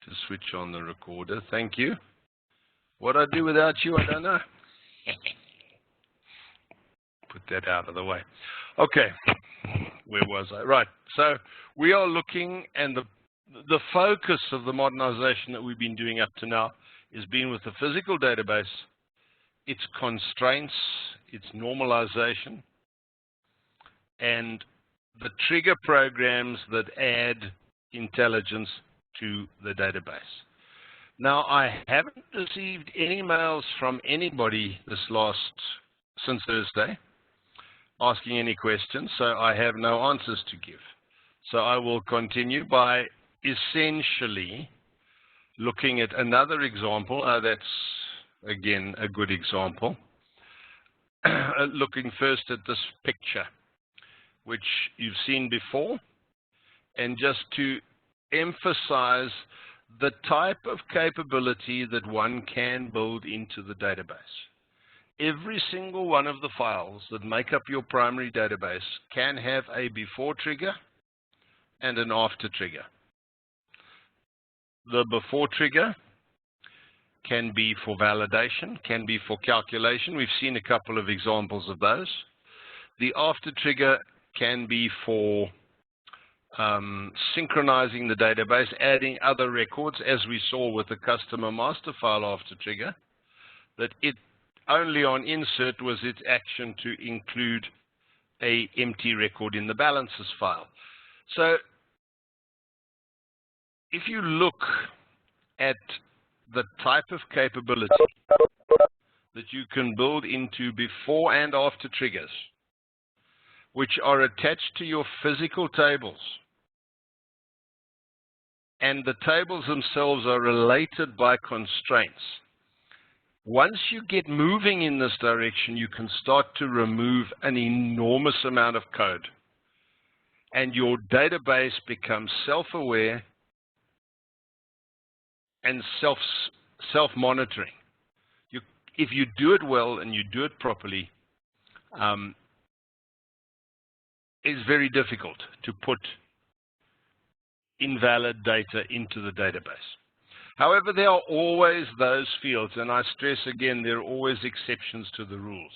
to switch on the recorder. Thank you. What I do without you, I don't know. Put that out of the way. Okay, where was I? Right, so we are looking, and the focus of the modernization that we've been doing up to now has been with the physical database, its constraints, its normalization, and the trigger programs that add intelligence to the database. Now, I haven't received any mails from anybody since Thursday asking any questions, so I have no answers to give. So I will continue by essentially looking at another example. That's, again, a good example. Looking first at this picture, which you've seen before, and just to emphasize the type of capability that one can build into the database. Every single one of the files that make up your primary database can have a before trigger and an after trigger. The before trigger can be for validation, can be for calculation. We've seen a couple of examples of those. The after trigger can be for synchronizing the database, adding other records, as we saw with the customer master file after trigger, that it only on insert was its action to include a empty record in the balances file. So if you look at the type of capability that you can build into before and after triggers, which are attached to your physical tables, and the tables themselves are related by constraints. Once you get moving in this direction, you can start to remove an enormous amount of code, and your database becomes self-aware and self-monitoring. If you do it well and you do it properly, it's very difficult to put invalid data into the database. However, there are always those fields, and I stress again, there are always exceptions to the rules.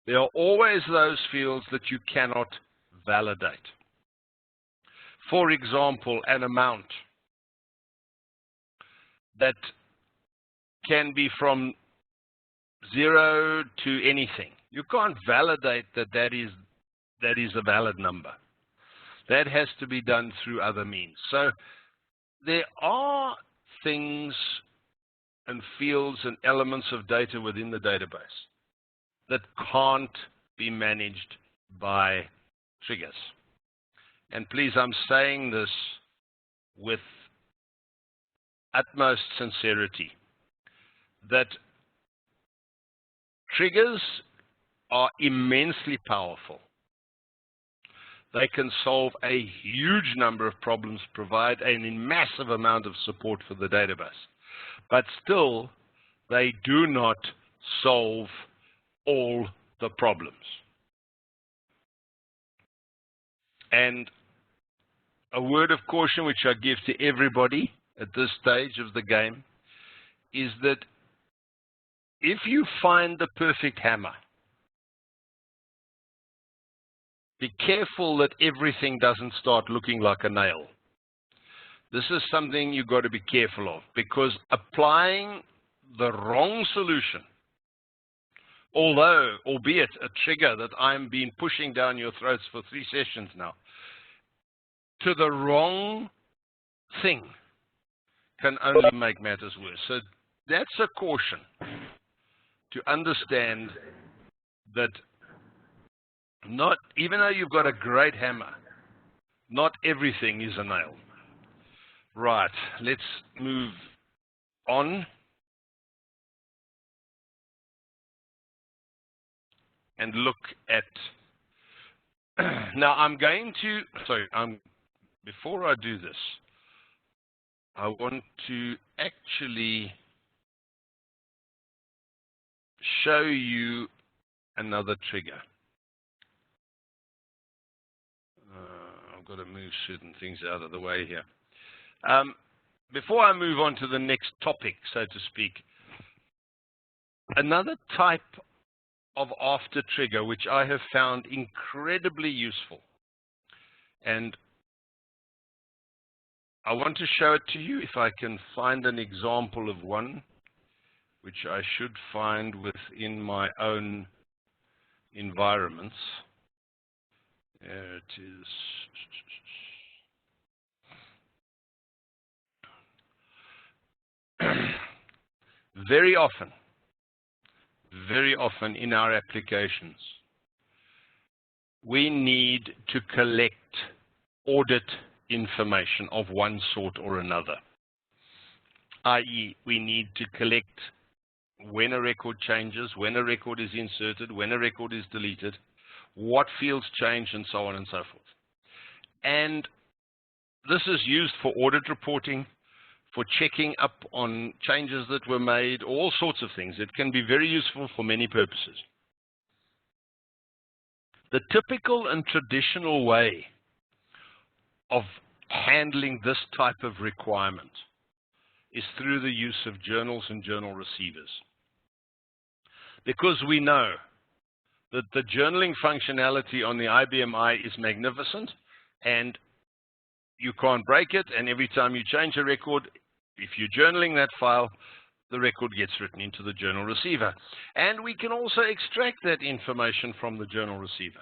There are always those fields that you cannot validate. For example, an amount that can be from 0 to anything. You can't validate that is a valid number. That has to be done through other means. So there are things and fields and elements of data within the database that can't be managed by triggers. And please, I'm saying this with utmost sincerity, that triggers are immensely powerful. They can solve a huge number of problems, provide a massive amount of support for the database. But still, they do not solve all the problems. And a word of caution which I give to everybody at this stage of the game is that if you find the perfect hammer, be careful that everything doesn't start looking like a nail. This is something you've got to be careful of, because applying the wrong solution, albeit a trigger that I'm been pushing down your throats for 3 sessions now, to the wrong thing can only make matters worse. So that's a caution to understand that even though you've got a great hammer, not everything is a nail. Right, let's move on and look at, now I'm going to, before I do this, I want to actually show you another trigger. I've got to move certain things out of the way here. before I move on to the next topic, so to speak, another type of after trigger which I have found incredibly useful, and I want to show it to you if I can find an example of one, which I should find within my own environments. There it is. Very often in our applications, we need to collect audit information of one sort or another, i.e., we need to collect when a record changes, when a record is inserted, when a record is deleted, what fields change, and so on and so forth. And this is used for audit reporting, for checking up on changes that were made, all sorts of things. It can be very useful for many purposes. The typical and traditional way of handling this type of requirement is through the use of journals and journal receivers. Because we know that the journaling functionality on the IBM I is magnificent, and you can't break it, and every time you change a record, if you're journaling that file, the record gets written into the journal receiver. And we can also extract that information from the journal receiver.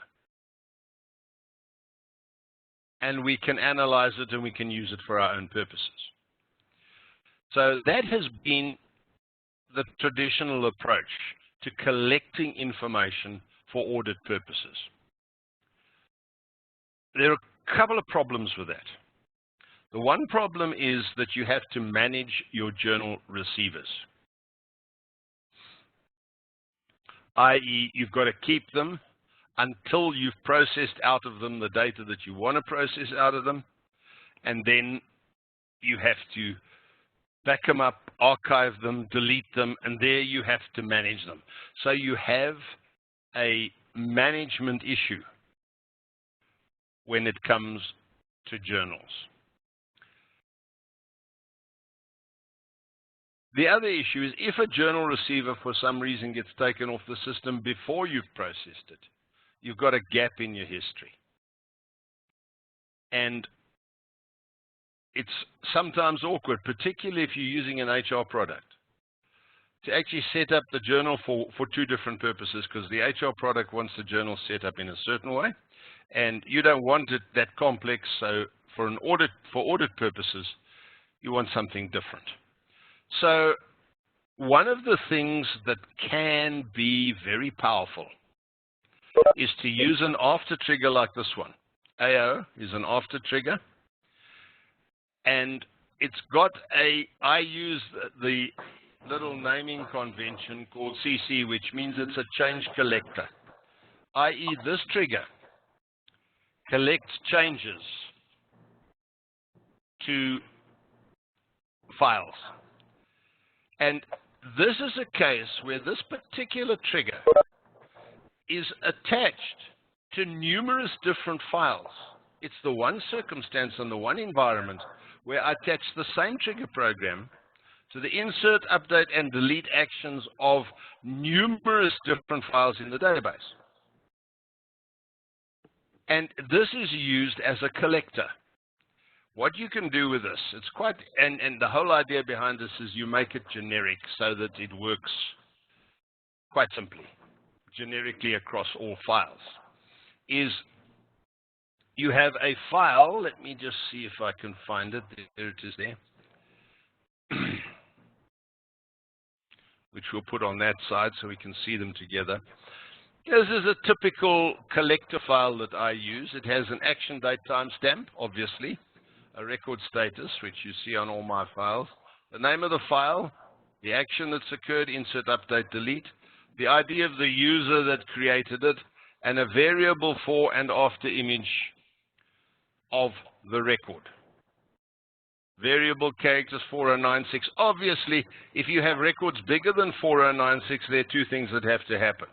And we can analyze it, and we can use it for our own purposes. So that has been the traditional approach to collecting information for audit purposes. There are a couple of problems with that. The one problem is that you have to manage your journal receivers, i.e., you've got to keep them until you've processed out of them the data that you want to process out of them, and then you have to back them up, archive them, delete them, and there you have to manage them. So you have a management issue when it comes to journals. The other issue is if a journal receiver for some reason gets taken off the system before you've processed it, you've got a gap in your history. And it's sometimes awkward, particularly if you're using an HR product, to actually set up the journal for two different purposes, because the HR product wants the journal set up in a certain way, and you don't want it that complex. So for audit purposes, you want something different. So one of the things that can be very powerful is to use an after trigger like this one. AO is an after trigger, and it's got I use the little naming convention called CC, which means it's a change collector, i.e. this trigger collects changes to files. And this is a case where this particular trigger is attached to numerous different files. It's the one circumstance and the one environment where I attach the same trigger program to the insert, update, and delete actions of numerous different files in the database. And this is used as a collector. What you can do with this, it's quite, and the whole idea behind this is you make it generic so that it works quite simply, generically across all files, is you have a file. Let me just see if I can find it. There it is there, which we'll put on that side so we can see them together. This is a typical collector file that I use. It has an action date timestamp, obviously, a record status, which you see on all my files, the name of the file, the action that's occurred, insert, update, delete, the ID of the user that created it, and a variable for and after image of the record. Variable characters 4096. Obviously, if you have records bigger than 4096, there are two things that have to happen.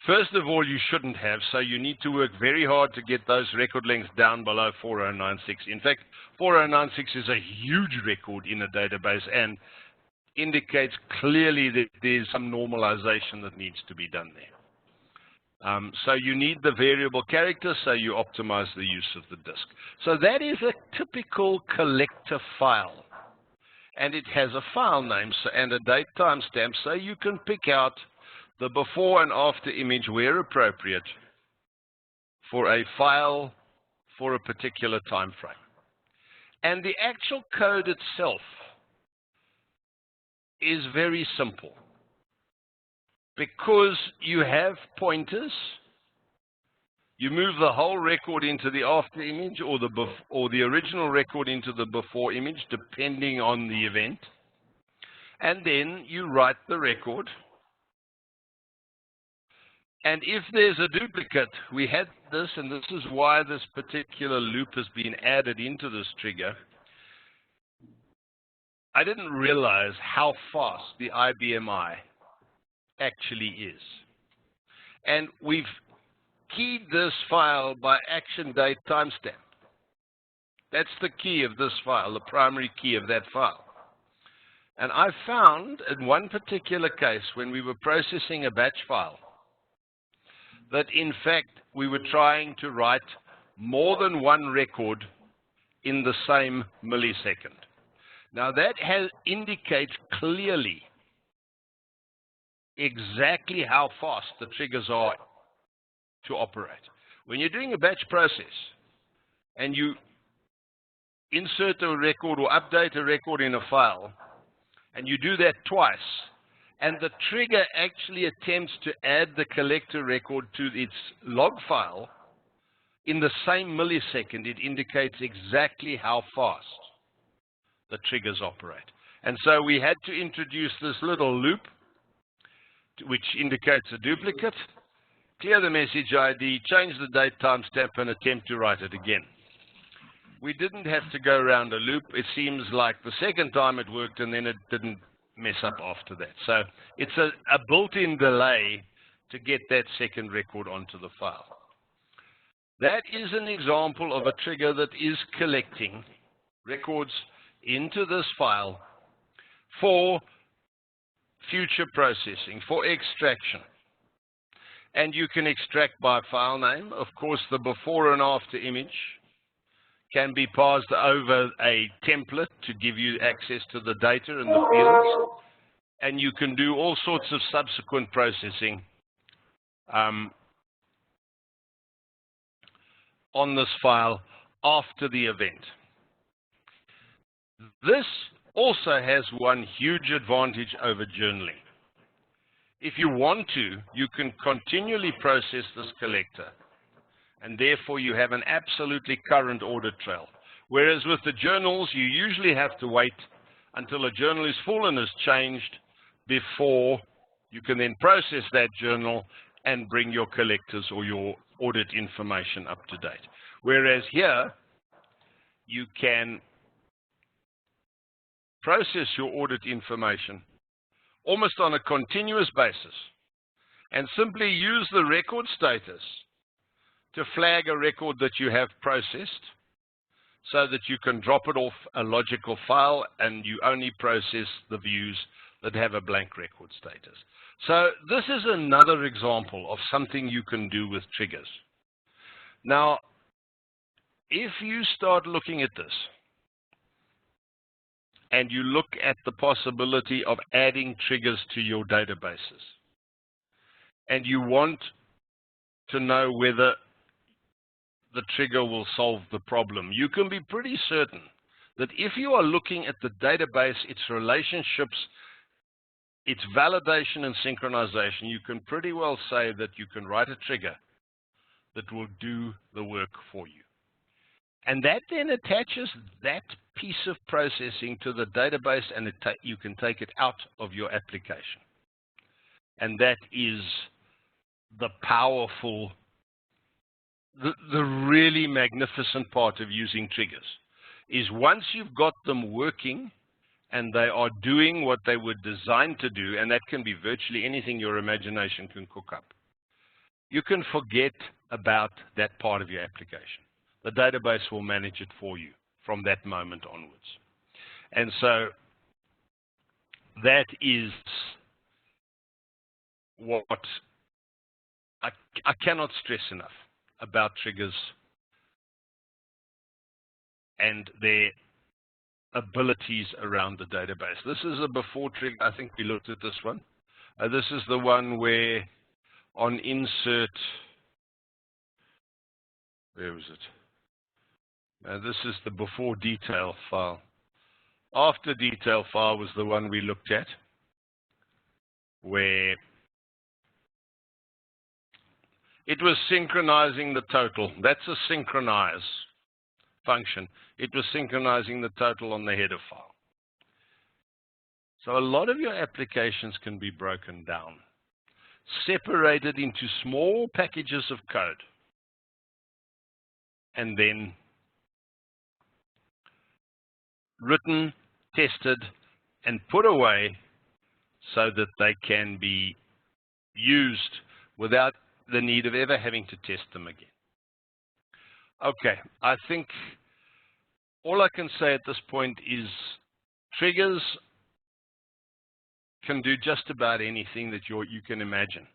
First of all, you shouldn't have, so you need to work very hard to get those record lengths down below 4096. In fact, 4096 is a huge record in a database and indicates clearly that there's some normalization that needs to be done there. So you need the variable character, so you optimize the use of the disk. So that is a typical collector file. And it has a file name and a date timestamp, so you can pick out the before and after image where appropriate for a file for a particular time frame. And the actual code itself is very simple because you have pointers. You move the whole record into the after image or the original record into the before image, depending on the event. And then you write the record. And if there's a duplicate, we had this, and this is why this particular loop has been added into this trigger. I didn't realize how fast the IBM I actually is. And we've keyed this file by action date timestamp. That's the key of this file, the primary key of that file. And I found in one particular case when we were processing a batch file that in fact we were trying to write more than one record in the same millisecond. Now that indicates clearly exactly how fast the triggers are to operate. When you're doing a batch process and you insert a record or update a record in a file, and you do that twice, and the trigger actually attempts to add the collector record to its log file in the same millisecond, it indicates exactly how fast the triggers operate. And so we had to introduce this little loop, which indicates a duplicate, clear the message ID, change the date timestamp, and attempt to write it again. We didn't have to go around a loop. It seems like the second time it worked, and then it didn't mess up after that. So it's a built-in delay to get that second record onto the file. That is an example of a trigger that is collecting records into this file for future processing, for extraction. And you can extract by file name. Of course, the before and after image can be passed over a template to give you access to the data and the fields. And you can do all sorts of subsequent processing on this file after the event. This also has one huge advantage over journaling. If you want to, you can continually process this collector, and therefore you have an absolutely current audit trail. Whereas with the journals, you usually have to wait until a journal is full and is changed before you can then process that journal and bring your collectors or your audit information up to date. Whereas here, you can process your audit information almost on a continuous basis and simply use the record status to flag a record that you have processed so that you can drop it off a logical file and you only process the views that have a blank record status. So this is another example of something you can do with triggers. Now, if you start looking at this and you look at the possibility of adding triggers to your databases, and you want to know whether the trigger will solve the problem, you can be pretty certain that if you are looking at the database, its relationships, its validation and synchronization, you can pretty well say that you can write a trigger that will do the work for you. And that then attaches that piece of processing to the database, and you can take it out of your application. And that is the powerful, the really magnificent part of using triggers, is once you've got them working and they are doing what they were designed to do, and that can be virtually anything your imagination can cook up, you can forget about that part of your application. The database will manage it for you from that moment onwards. And so that is what I cannot stress enough about triggers and their abilities around the database. This is a before trigger. I think we looked at this one. This is the one where on insert, where was it? This is the before detail file. After detail file was the one we looked at, where it was synchronizing the total. That's a synchronize function. It was synchronizing the total on the header file. So a lot of your applications can be broken down, separated into small packages of code, and then written, tested, and put away so that they can be used without the need of ever having to test them again. Okay, I think all I can say at this point is triggers can do just about anything that you can imagine.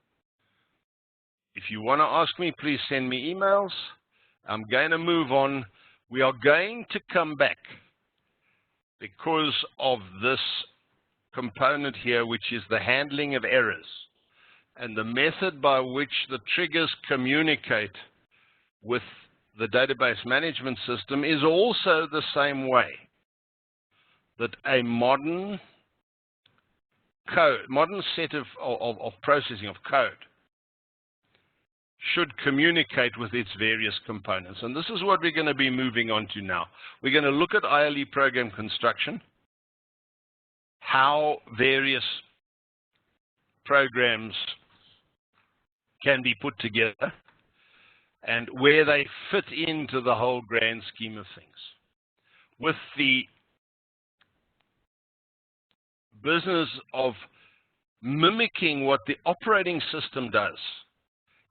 If you want to ask me, please send me emails. I'm going to move on. We are going to come back because of this component here, which is the handling of errors. And the method by which the triggers communicate with the database management system is also the same way that a modern set of processing of code should communicate with its various components. And this is what we're going to be moving on to now. We're going to look at ILE program construction, how various programs can be put together, and where they fit into the whole grand scheme of things. With the business of mimicking what the operating system does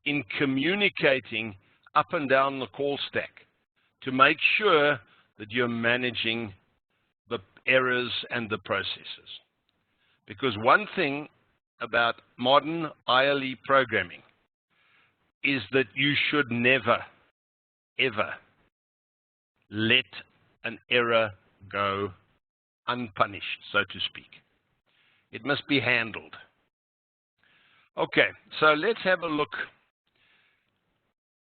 in communicating up and down the call stack to make sure that you're managing the errors and the processes. Because one thing about modern ILE programming is that you should never, ever let an error go unpunished, so to speak. It must be handled. Okay, so let's have a look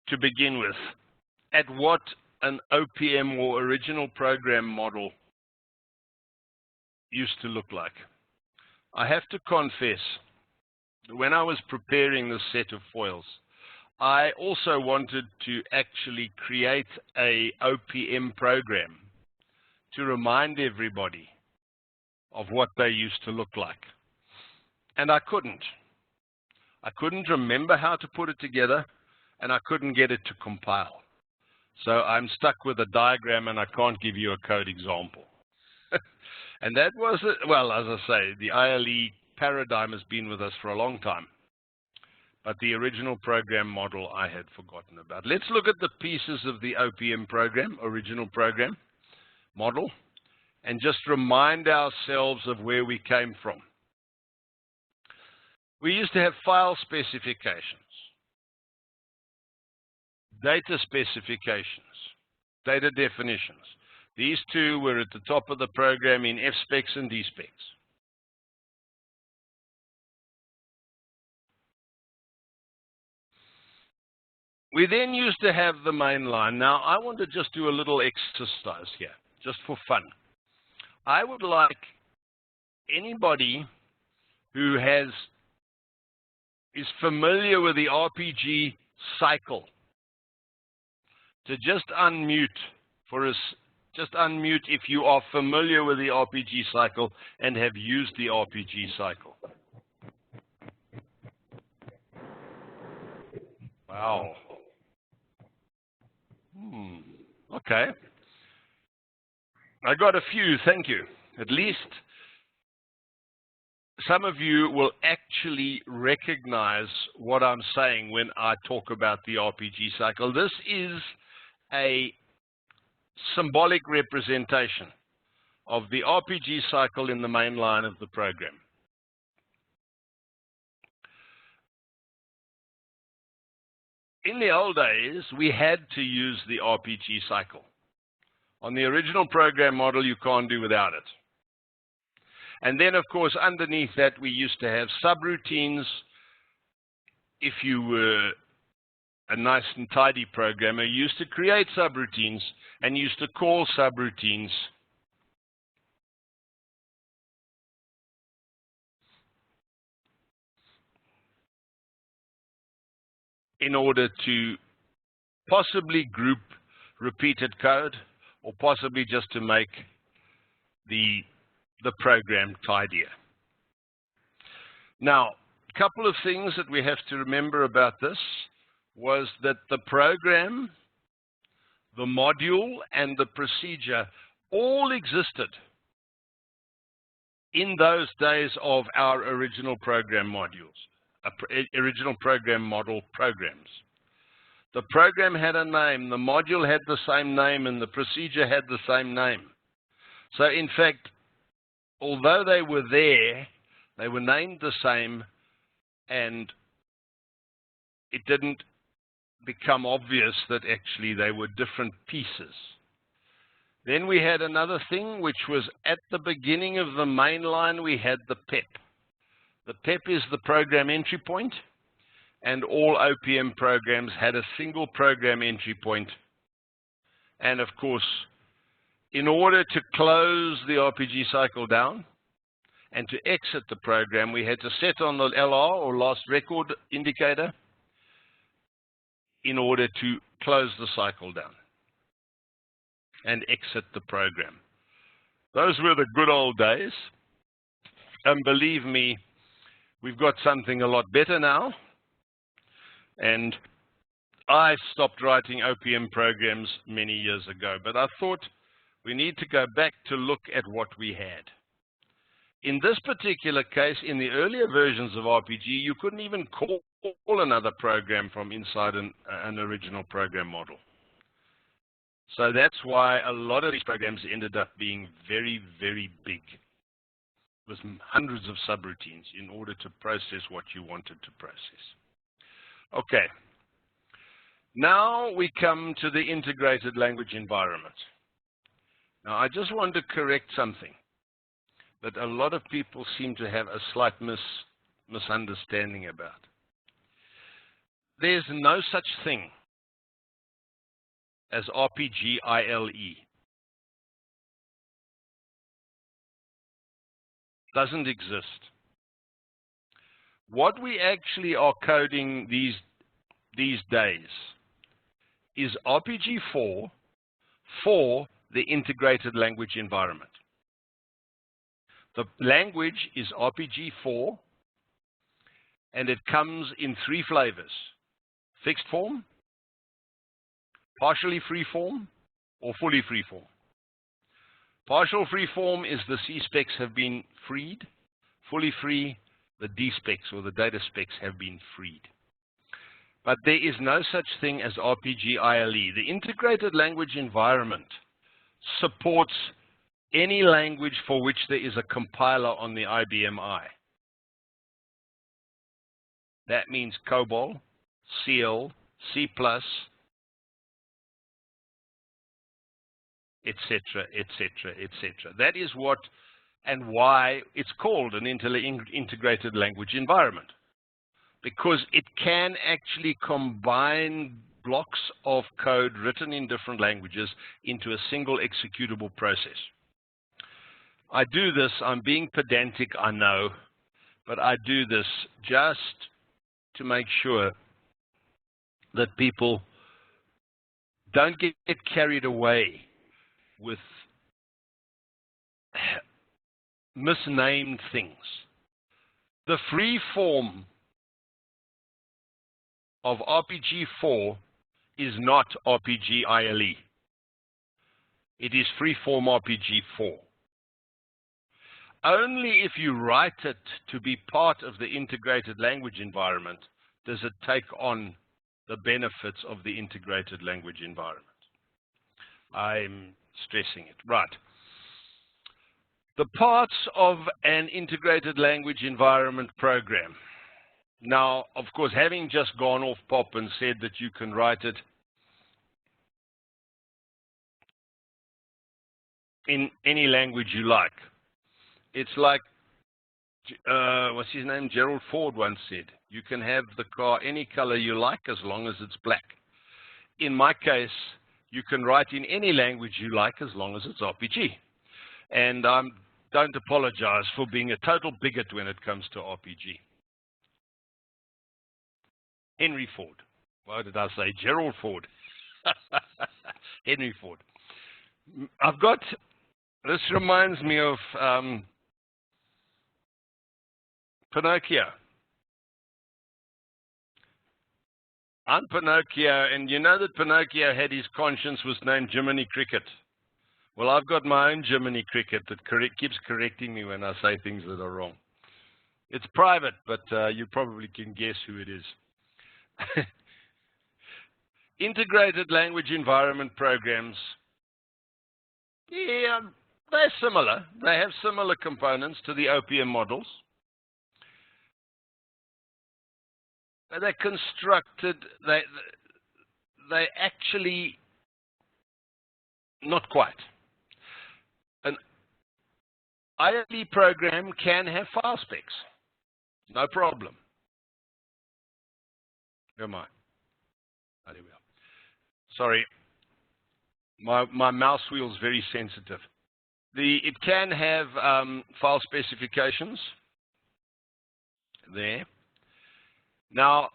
to begin with at what an OPM or original program model used to look like. I have to confess, when I was preparing this set of foils, I also wanted to actually create a OPM program to remind everybody of what they used to look like. And I couldn't. I couldn't remember how to put it together, and I couldn't get it to compile. So I'm stuck with a diagram, and I can't give you a code example. And that was, well, as I say, the ILE paradigm has been with us for a long time. But the original program model I had forgotten about. Let's look at the pieces of the OPM program, original program model, and just remind ourselves of where we came from. We used to have file specifications, data specifications, data definitions. These two were at the top of the program in F specs and D specs. We then used to have the main line. Now, I want to just do a little exercise here, just for fun. I would like anybody who is familiar with the RPG cycle to just unmute for us. Just unmute if you are familiar with the RPG cycle and have used the RPG cycle. Wow. Okay. I got a few, thank you. At least some of you will actually recognize what I'm saying when I talk about the RPG cycle. This is a symbolic representation of the RPG cycle in the main line of the program. In the old days, we had to use the RPG cycle. On the original program model, you can't do without it. And then, of course, underneath that, we used to have subroutines. If you were a nice and tidy programmer, you used to create subroutines and used to call subroutines in order to possibly group repeated code or possibly just to make the program tidier. Now, a couple of things that we have to remember about this was that the program, the module, and the procedure all existed in those days of our original program modules, original program model programs. The program had a name, the module had the same name, and the procedure had the same name. So in fact, although they were there, they were named the same, and it didn't become obvious that actually they were different pieces. Then we had another thing, which was at the beginning of the main line, we had the PEP. The PEP is the program entry point, and all OPM programs had a single program entry point. And of course, in order to close the RPG cycle down and to exit the program, we had to set on the LR, or last record indicator, in order to close the cycle down and exit the program. Those were the good old days. And believe me, we've got something a lot better now. And I stopped writing OPM programs many years ago, but I thought we need to go back to look at what we had. In this particular case, in the earlier versions of RPG, you couldn't even call another program from inside an original program model. So that's why a lot of these programs ended up being very, very big, with hundreds of subroutines in order to process what you wanted to process. Okay. Now we come to the integrated language environment. Now I just want to correct something that a lot of people seem to have a slight misunderstanding about. There's no such thing as RPG ILE. Doesn't exist. What we actually are coding these days is RPG4 for the integrated language environment. The language is RPG4, and it comes in 3 flavors: fixed form, partially free form, or fully free form. Partial free form is the C specs have been freed. Fully free, the D specs or the data specs have been freed. But there is no such thing as RPG ILE. The integrated language environment supports any language for which there is a compiler on the IBM I. That means COBOL, CL, C++, etc., etc., etc. That is what and why it's called an integrated language environment, because it can actually combine blocks of code written in different languages into a single executable process. I do this, I'm being pedantic, I know, but I do this just to make sure that people don't get carried away with misnamed things. The free form of RPG4 is not RPG ILE. It is free form RPG4. only if you write it to be part of the integrated language environment does it take on the benefits of the integrated language environment. I'm stressing it. Right. The parts of an integrated language environment program. Now, of course, having just gone off pop and said that you can write it in any language you like. It's like, what's his name? Gerald Ford once said, you can have the car any color you like as long as it's black. In my case, you can write in any language you like as long as it's RPG. And I don't apologize for being a total bigot when it comes to RPG. Henry Ford. Why did I say Gerald Ford? Henry Ford. I've got, this reminds me of Pinocchio. I'm Pinocchio, and you know that Pinocchio had his conscience was named Jiminy Cricket. Well, I've got my own Jiminy Cricket that keeps correcting me when I say things that are wrong. It's private, but you probably can guess who it is. Integrated language environment programs, yeah, they're similar. They have similar components to the OPM models. They're constructed, they actually, not quite. An ILE program can have file specs, no problem. Where am I? Oh, there we are. Sorry, my mouse wheel is very sensitive. It can have file specifications there. Now,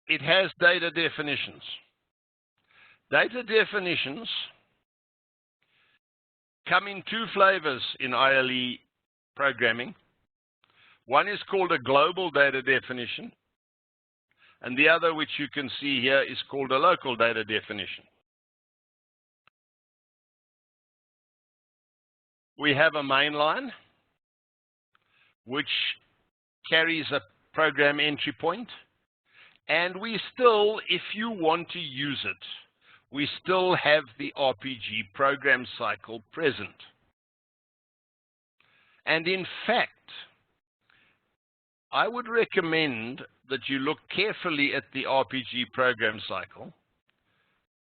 it has data definitions. Data definitions come in two flavors in ILE programming. One is called a global data definition, and the other, which you can see here, is called a local data definition. We have a mainline, which carries a program entry point, and we still, if you want to use it, we still have the RPG program cycle present. And in fact, I would recommend that you look carefully at the RPG program cycle,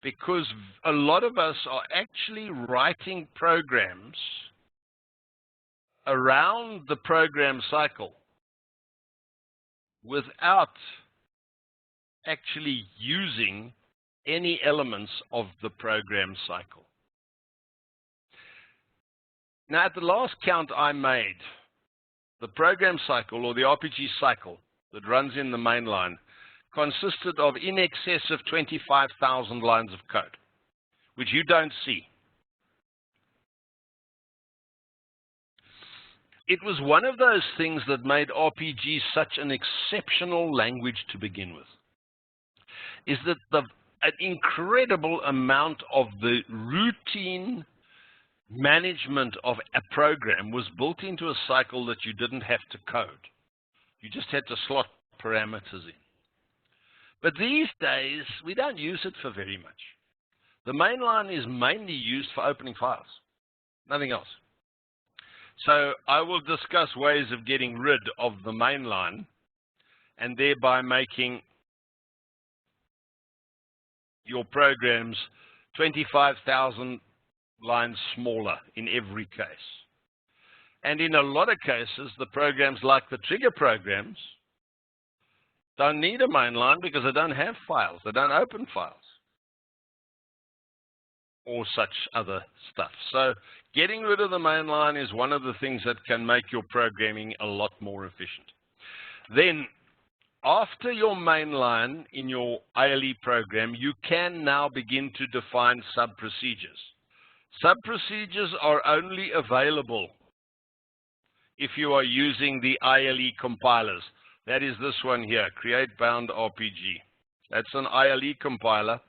because a lot of us are actually writing programs around the program cycle without actually using any elements of the program cycle. Now, at the last count I made, the program cycle, or the RPG cycle that runs in the main line, consisted of in excess of 25,000 lines of code, which you don't see. It was one of those things that made RPG such an exceptional language to begin with, is that an incredible amount of the routine management of a program was built into a cycle that you didn't have to code. You just had to slot parameters in. But these days, we don't use it for very much. The mainline is mainly used for opening files, nothing else. So I will discuss ways of getting rid of the mainline and thereby making your programs 25,000 lines smaller in every case. And in a lot of cases, the programs like the trigger programs don't need a mainline because they don't have files. They don't open files or such other stuff. So getting rid of the mainline is one of the things that can make your programming a lot more efficient. Then, after your mainline in your ILE program, you can now begin to define sub-procedures. Sub-procedures are only available if you are using the ILE compilers. That is this one here, Create Bound RPG. That's an ILE compiler.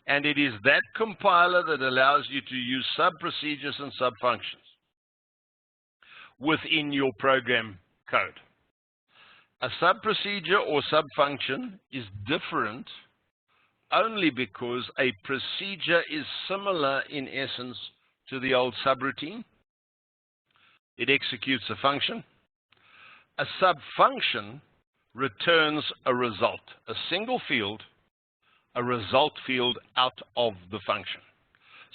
And it is that compiler that allows you to use sub-procedures and sub-functions. within your program code. A sub-procedure or sub-function is different only because a procedure is similar in essence to the old subroutine. It executes a function. A sub-function returns a result, a single field, a result field out of the function.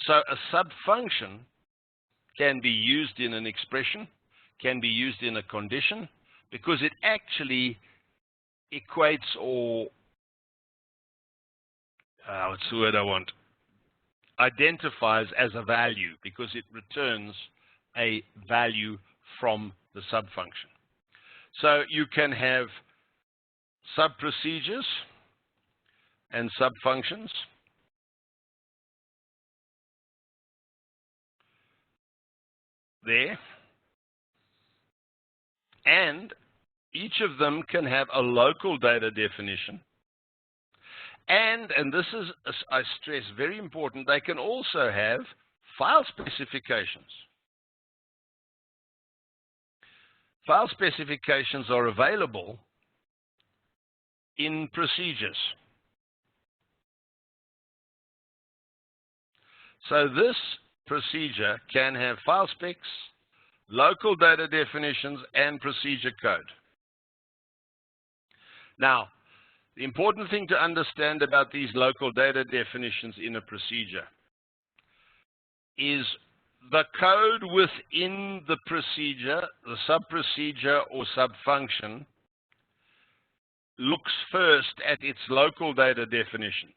So a sub-function can be used in an expression, can be used in a condition, because it actually equates or, what's the word I want, identifies as a value, because it returns a value from the sub-function. So you can have sub-procedures and sub-functions. There. And each of them can have a local data definition. And this is, I stress, very important, they can also have file specifications. File specifications are available in procedures. So this procedure can have file specs, local data definitions, and procedure code. Now, the important thing to understand about these local data definitions in a procedure is the code within the procedure, the sub-procedure or sub-function, looks first at its local data definitions.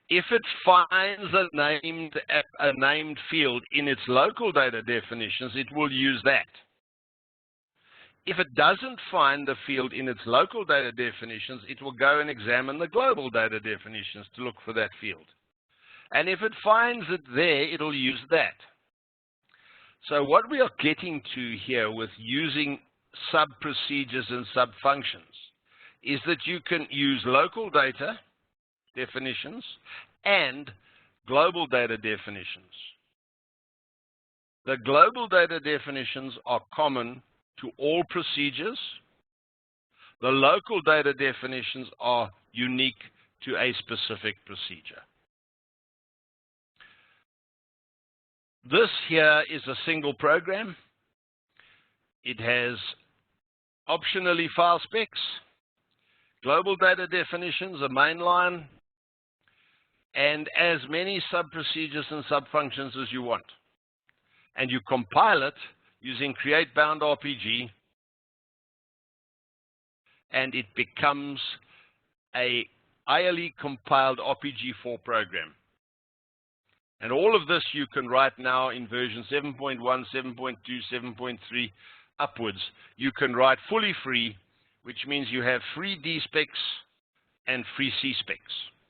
If it finds a named field in its local data definitions, it will use that. If it doesn't find the field in its local data definitions, it will go and examine the global data definitions to look for that field. And if it finds it there, it'll use that. So what we are getting to here with using sub-procedures and sub-functions is that you can use local data definitions and global data definitions. The global data definitions are common to all procedures. The local data definitions are unique to a specific procedure. This here is a single program. It has optionally file specs, global data definitions, a mainline, and as many sub-procedures and sub-functions as you want. And you compile it using create_bound_RPG, and it becomes a ILE compiled RPG4 program. And all of this you can write now in version 7.1, 7.2, 7.3 upwards. You can write fully free, which means you have free D specs and free C specs,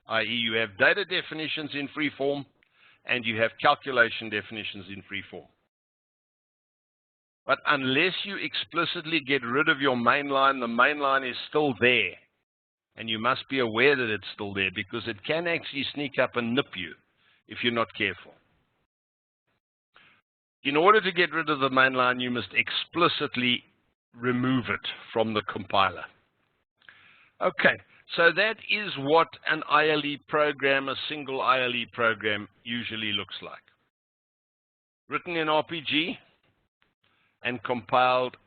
i.e. you have data definitions in free form and you have calculation definitions in free form. But unless you explicitly get rid of your mainline, the mainline is still there. And you must be aware that it's still there, because it can actually sneak up and nip you if you're not careful. In order to get rid of the mainline, you must explicitly remove it from the compiler. Okay, so that is what an ILE program, a single ILE program, usually looks like. Written in RPG and compiled,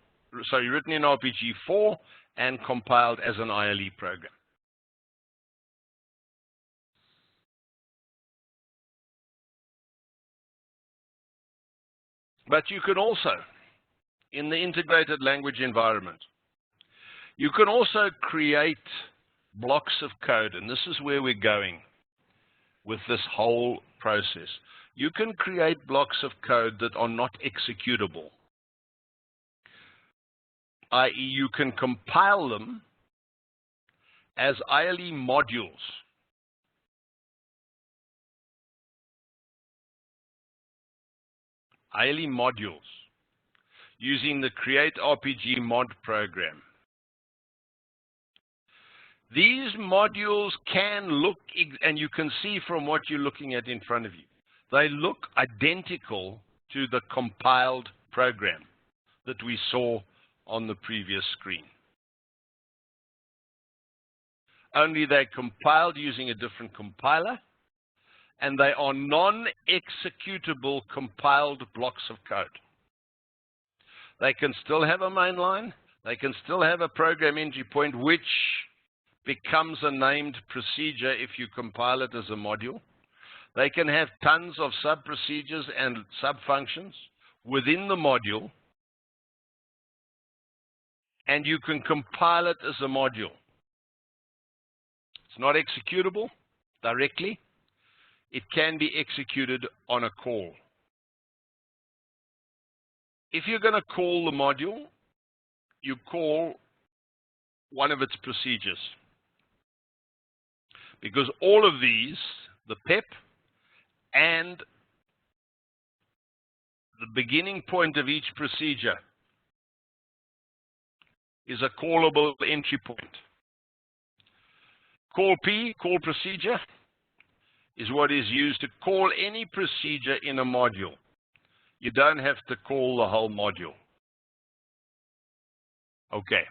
sorry, written in RPG4 and compiled as an ILE program. But you can also, in the integrated language environment, you can also create blocks of code, and this is where we're going with this whole process. You can create blocks of code that are not executable, i.e. you can compile them as ILE modules. ILE modules using the Create RPG mod program. These modules can look, and you can see from what you're looking at in front of you, they look identical to the compiled program that we saw on the previous screen. Only they're compiled using a different compiler, and they are non-executable compiled blocks of code. They can still have a main line. They can still have a program entry point, which becomes a named procedure if you compile it as a module. They can have tons of sub-procedures and sub-functions within the module, and you can compile it as a module. It's not executable directly. It can be executed on a call. If you're going to call the module, you call one of its procedures. Because all of these, the PEP and the beginning point of each procedure, is a callable entry point. Call P, call procedure, is what is used to call any procedure in a module. You don't have to call the whole module. Okay.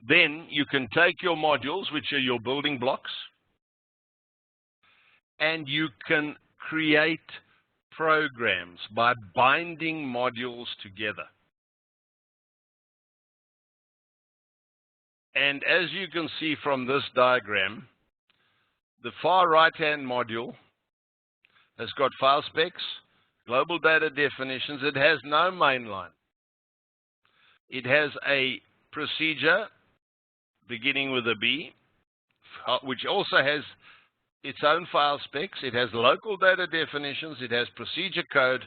Then you can take your modules, which are your building blocks, and you can create programs by binding modules together. And as you can see from this diagram, the far right-hand module has got file specs, global data definitions. It has no mainline. It has a procedure beginning with a B, which also has its own file specs. It has local data definitions. It has procedure code,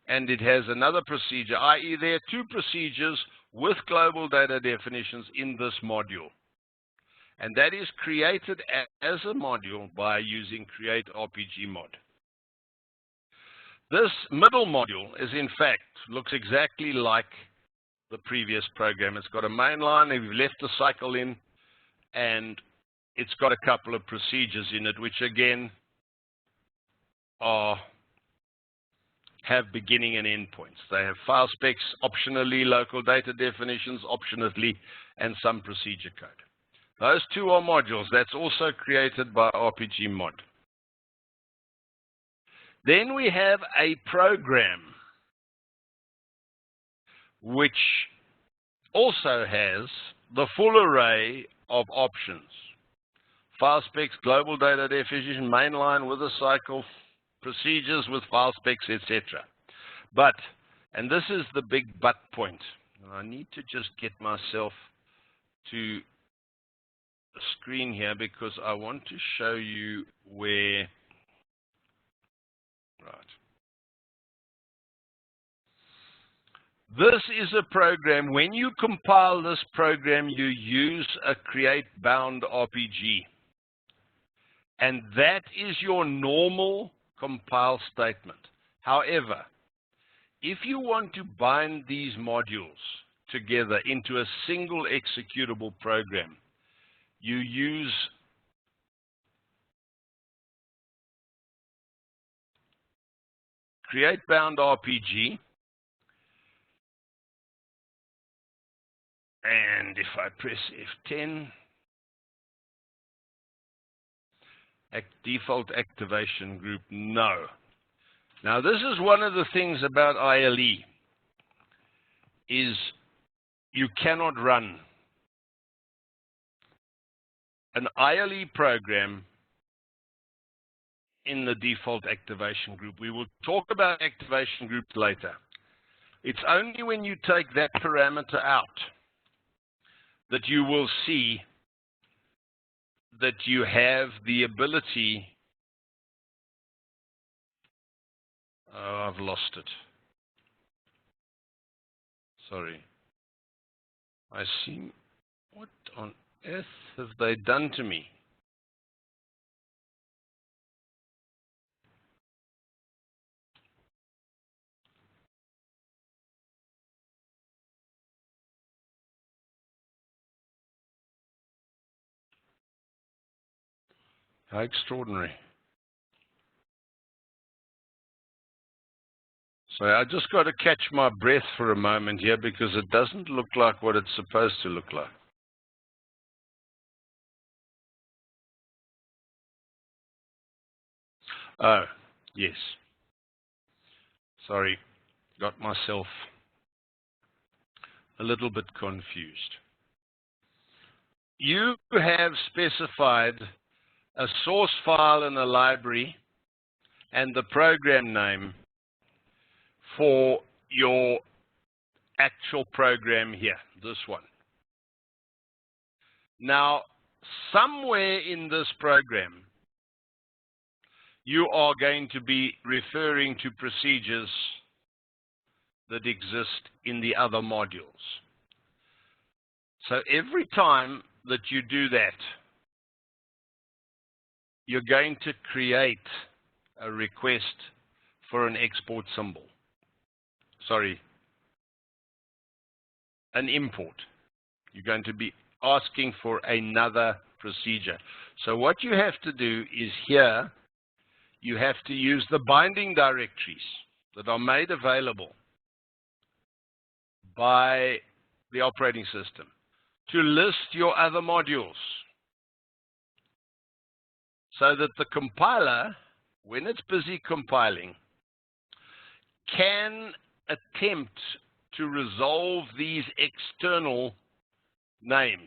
and it has another procedure, i.e. there are two procedures with global data definitions in this module. And that is created as a module by using create RPG mod. This middle module is, in fact, looks exactly like the previous program. It's got a main line, and we've left the cycle in, and it's got a couple of procedures in it, which again have beginning and end points. They have file specs, optionally local data definitions, optionally, and some procedure code. Those two are modules. That's also created by RPG mod. Then we have a program which also has the full array of options. File specs, global data definition, mainline with a cycle, procedures with file specs, etc. But, and this is the big but point, I need to just get myself to the screen here because I want to show you where, right. This is a program, when you compile this program, you use a create bound RPG. And that is your normal compile statement. However, if you want to bind these modules together into a single executable program, you use create bound RPG. And if I press F10, default activation group, no. Now this is one of the things about ILE, is you cannot run an ILE program in the default activation group. We will talk about activation groups later. It's only when you take that parameter out that you will see that you have the ability. Oh, I've lost it. Sorry. I see. What on earth have they done to me? How extraordinary. So I just got to catch my breath for a moment here because it doesn't look like what it's supposed to look like. Oh, yes. Sorry, got myself a little bit confused. You have specified a source file in a library and the program name for your actual program here, this one. Now, somewhere in this program, you are going to be referring to procedures that exist in the other modules. So every time that you do that, you're going to create a request for an export symbol. Sorry, an import. You're going to be asking for another procedure. So what you have to do is here, you have to use the binding directories that are made available by the operating system to list your other modules so that the compiler, when it's busy compiling, can attempt to resolve these external names,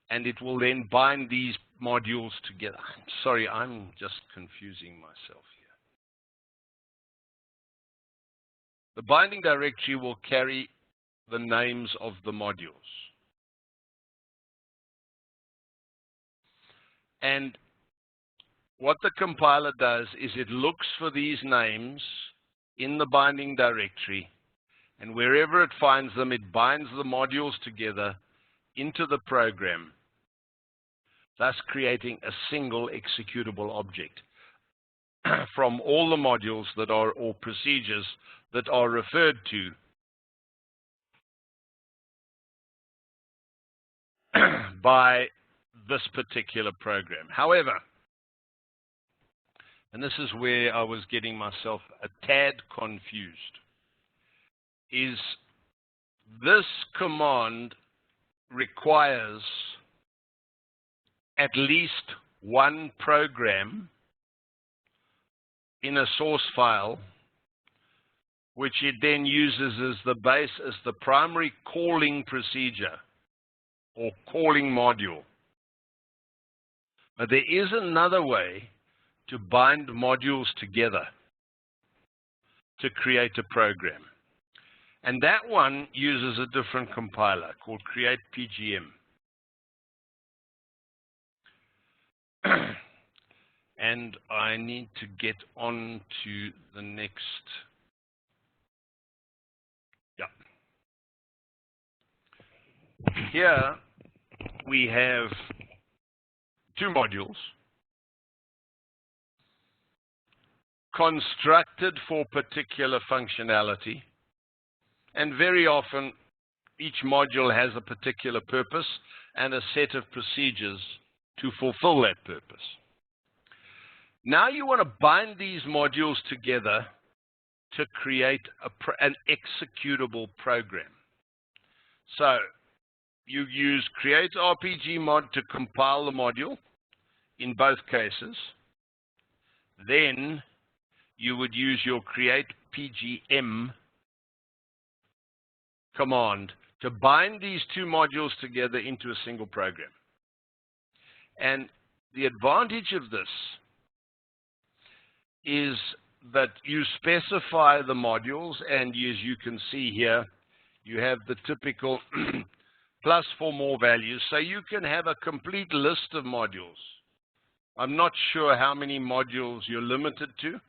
and it will then bind these modules together. Sorry, I'm just confusing myself here. The binding directory will carry the names of the modules. And what the compiler does is it looks for these names in the binding directory, and wherever it finds them, it binds the modules together into the program, thus creating a single executable object from all the modules that are, or procedures that are referred to by this particular program. However, and this is where I was getting myself a tad confused, is this command requires at least one program in a source file, which it then uses as the base, as the primary calling procedure or calling module. But there is another way to bind modules together to create a program. And that one uses a different compiler called create-pgm. And I need to get on to the next. Yeah. Here we have two modules constructed for particular functionality, and very often each module has a particular purpose and a set of procedures to fulfill that purpose. Now you want to bind these modules together to create an executable program. So you use create RPG mod to compile the module in both cases. Then you would use your create PGM command to bind these two modules together into a single program. And the advantage of this is that you specify the modules, and as you can see here, you have the typical plus for more values, so you can have a complete list of modules. I'm not sure how many modules you're limited to,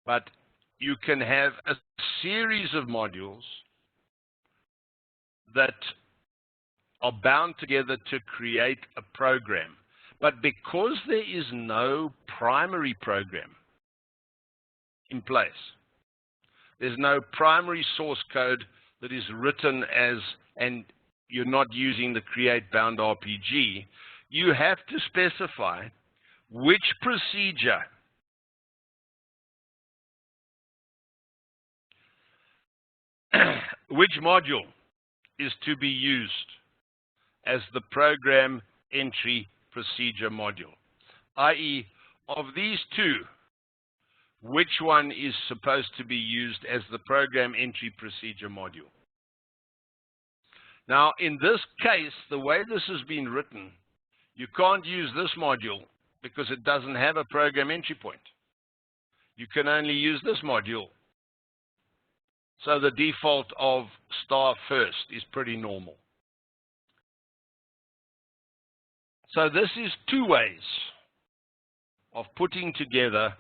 but you can have a series of modules that are bound together to create a program. But because there is no primary program in place, there's no primary source code that is written as, and you're not using the create bound RPG, you have to specify which procedure which module is to be used as the program entry procedure module, i.e., of these two, which one is supposed to be used as the program entry procedure module. Now, in this case, the way this has been written, you can't use this module because it doesn't have a program entry point. You can only use this module. So the default of star first is pretty normal. So this is two ways of putting together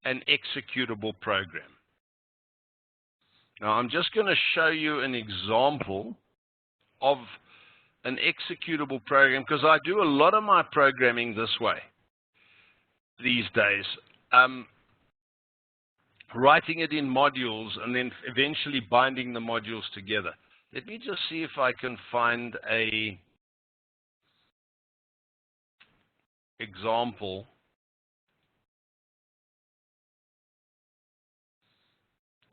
an executable program. Now, I'm just going to show you an example of an executable program, because I do a lot of my programming this way these days, writing it in modules and then eventually binding the modules together. Let me just see if I can find a example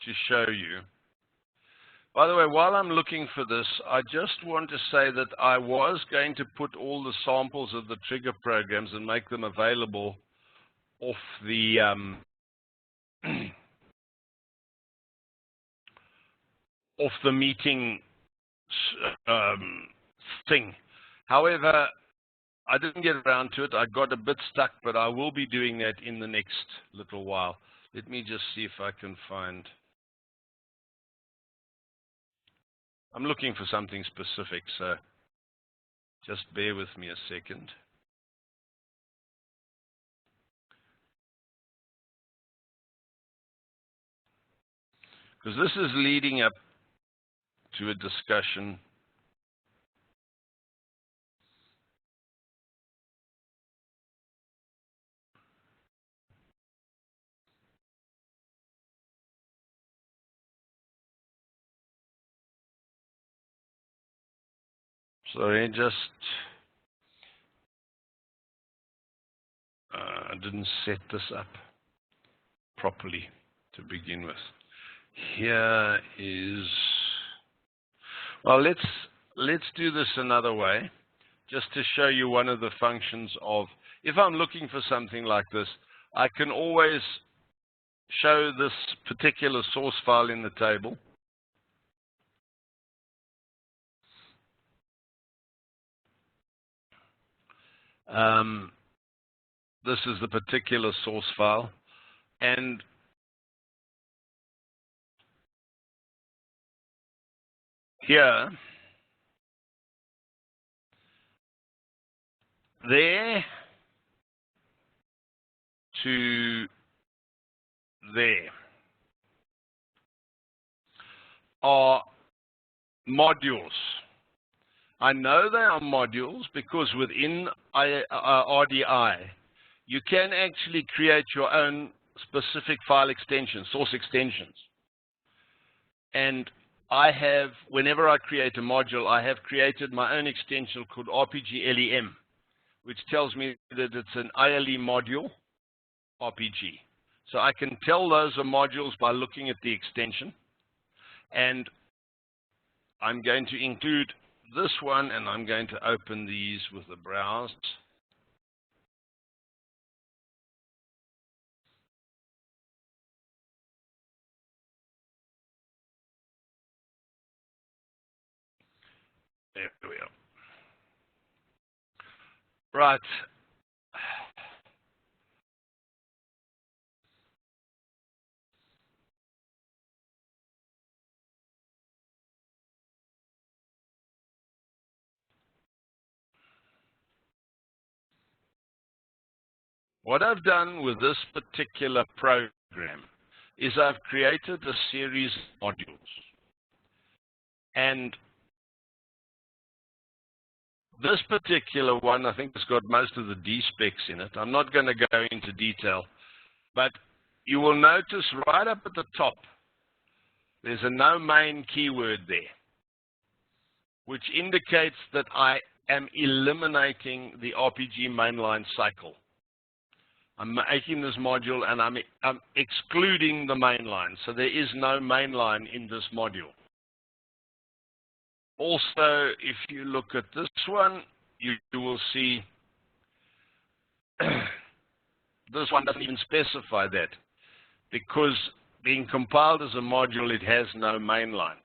to show you. By the way, while I'm looking for this, I just want to say that I was going to put all the samples of the trigger programs and make them available off the off the meeting thing. However, I didn't get around to it. I got a bit stuck, but I will be doing that in the next little while. Let me just see if I can find. I'm looking for something specific, so just bear with me a second. Because this is leading up to a discussion . Sorry, I didn't set this up properly to begin with. Here is, well, let's do this another way, just to show you one of the functions of, if I'm looking for something like this, I can always show this particular source file in the table. This is the particular source file, and here, there to there are modules. I know they are modules because within RDI, you can actually create your own specific file extensions, source extensions. And I have, whenever I create a module, I have created my own extension called RPGLEM, which tells me that it's an ILE module RPG. So I can tell those are modules by looking at the extension. And I'm going to include this one, and I'm going to open these with the browse. There we are. Right. What I've done with this particular program is I've created a series of modules. And this particular one, I think it's got most of the D specs in it. I'm not going to go into detail, but you will notice right up at the top, there's a no main keyword there, which indicates that I am eliminating the RPG mainline cycle. I'm making this module and I'm excluding the mainline. So there is no mainline in this module. Also, if you look at this one, you will see this one doesn't even specify that, because being compiled as a module, it has no mainline.